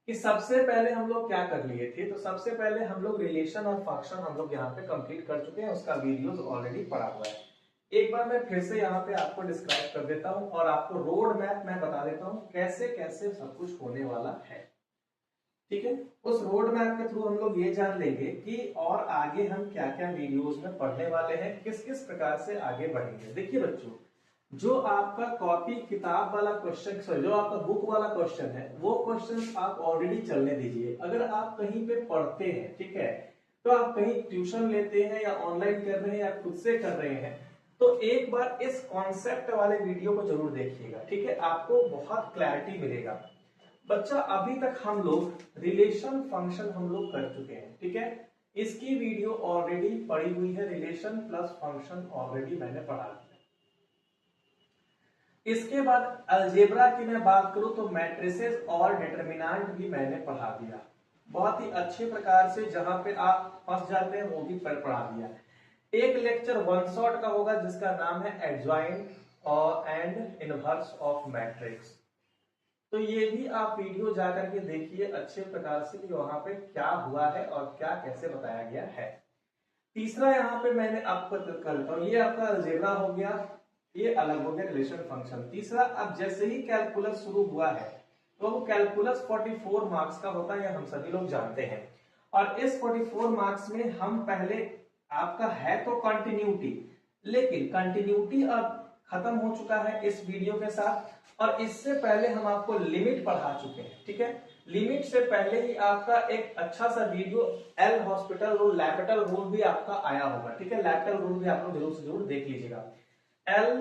कि सबसे पहले हम लोग क्या कर लिए थे। तो सबसे पहले हम लोग रिलेशन और फंक्शन हम लोग यहाँ पे कंप्लीट कर चुके हैं, उसका वीडियोस ऑलरेडी पड़ा हुआ है। एक बार मैं फिर से यहाँ पे आपको डिस्क्राइब कर देता हूँ और आपको रोड मैप मैं बता देता हूँ कैसे कैसे सब कुछ होने वाला है। ठीक है, उस रोड मैप के थ्रू हम लोग ये जान लेंगे कि और आगे हम क्या क्या वीडियोस में पढ़ने वाले हैं, किस किस प्रकार से आगे बढ़ेंगे। देखिए बच्चों, जो आपका कॉपी किताब वाला क्वेश्चन, जो आपका बुक वाला क्वेश्चन है, वो क्वेश्चन आप ऑलरेडी चलने दीजिए। अगर आप कहीं पे पढ़ते हैं, ठीक है, तो आप कहीं ट्यूशन लेते हैं या ऑनलाइन कर रहे हैं या खुद से कर रहे हैं, तो एक बार इस कॉन्सेप्ट वाले वीडियो को जरूर देखिएगा। ठीक है, आपको बहुत क्लैरिटी मिलेगा। बच्चा अभी तक हम लोग रिलेशन फंक्शन हम लोग कर चुके हैं। ठीक है, इसकी वीडियो ऑलरेडी पड़ी हुई है, रिलेशन प्लस फंक्शन ऑलरेडी मैंने पढ़ा दिया। इसके बाद अलजेब्रा की मैं बात करूं तो मैट्रिसेस और डिटरमिनेंट भी मैंने पढ़ा दिया, बहुत ही अच्छे प्रकार से। जहां पे आप फंस जाते हैं वो भी पढ़ा दिया। एक लेक्चर वन शॉट का होगा जिसका नाम है एडजॉइंट और एंड इनवर्स ऑफ मैट्रिक्स। तो ये भी आप वीडियो जाकर के देखिए अच्छे प्रकार से कि वहां पे क्या हुआ है और क्या कैसे बताया गया है। तीसरा यहाँ पे मैंने आपको करता हूँ, ये आपका अलजेब्रा हो गया, ये अलग हो गया रिलेशन फंक्शन। तीसरा, अब जैसे ही कैलकुलस शुरू हुआ है तो वो कैलकुलस 44 मार्क्स का होता है, हम सभी लोग जानते हैं। और इस 44 मार्क्स में हम पहले, आपका है तो कंटिन्यूटी, लेकिन कंटिन्यूटी अब खत्म हो चुका है इस वीडियो के साथ, और इससे पहले हम आपको लिमिट पढ़ा चुके हैं। ठीक है, लिमिट से पहले ही आपका एक अच्छा सा वीडियो एल हॉस्पिटल रूल, लैपेटल रूल भी आपका आया होगा। ठीक है, लैपेटल रूल भी आप लोग जरूर से जरूर देख लीजिएगा। एल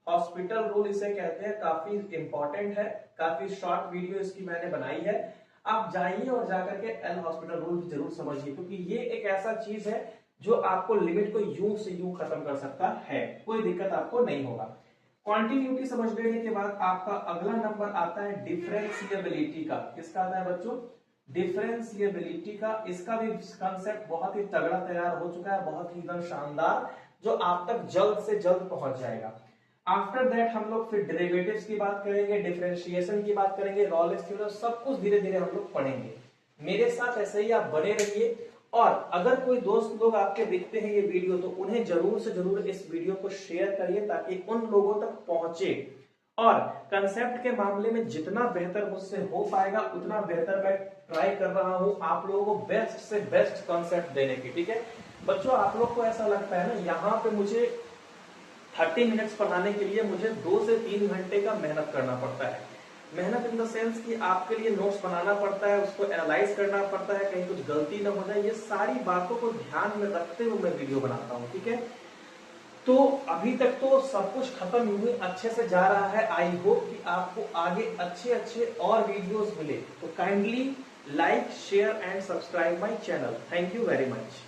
हॉस्पिटल रूल इसे कहते हैं, काफी इंपॉर्टेंट है, काफी शॉर्ट वीडियो इसकी मैंने बनाई है। आप जाइए और जाकर के एल हॉस्पिटल रूल भी जरूर समझिए, क्योंकि ये एक ऐसा चीज है जो आपको लिमिट को यूं से यूं खत्म कर सकता है, कोई दिक्कत आपको नहीं होगा। क्वांटिन्यूटी समझ लेने के बाद आपका अगला नंबर आता है डिफरेंशिएबिलिटी का। किसका आता है बच्चों? डिफरेंशिएबिलिटी का। इसका भी कंसेप्ट बहुत ही तगड़ा तैयार हो चुका है, बहुत ही एकदम शानदार, जो आप तक जल्द से जल्द पहुंच जाएगा। आफ्टर दैट हम लोग फिर डेरिवेटिव्स की बात करेंगे, डिफरेंशिएशन की बात करेंगे, रॉलेस थ्योरम, सब कुछ धीरे धीरे हम लोग पढ़ेंगे। मेरे साथ ऐसे ही आप बने रहिए, और अगर कोई दोस्त लोग आपके देखते हैं ये वीडियो तो उन्हें जरूर से जरूर इस वीडियो को शेयर करिए ताकि उन लोगों तक पहुंचे। और कंसेप्ट के मामले में जितना बेहतर मुझसे हो पाएगा उतना बेहतर मैं ट्राई कर रहा हूं आप लोगों को बेस्ट से बेस्ट कंसेप्ट देने की। ठीक है बच्चों, आप लोग को ऐसा लगता है ना यहाँ पे मुझे 30 मिनट्स पढ़ाने के लिए मुझे 2 से 3 घंटे का मेहनत करना पड़ता है। मेहनत इन द सेंस कि आपके लिए नोट्स बनाना पड़ता है, उसको एनालाइज करना पड़ता है, कहीं कुछ गलती ना हो जाए, ये सारी बातों को ध्यान में रखते हुए मैं वीडियो बनाता हूँ। ठीक है, तो अभी तक तो सब कुछ खत्म हुए अच्छे से जा रहा है। आई होप कि आपको आगे अच्छे अच्छे और वीडियोस मिले, तो kindly like, share and subscribe my channel. Thank you very much.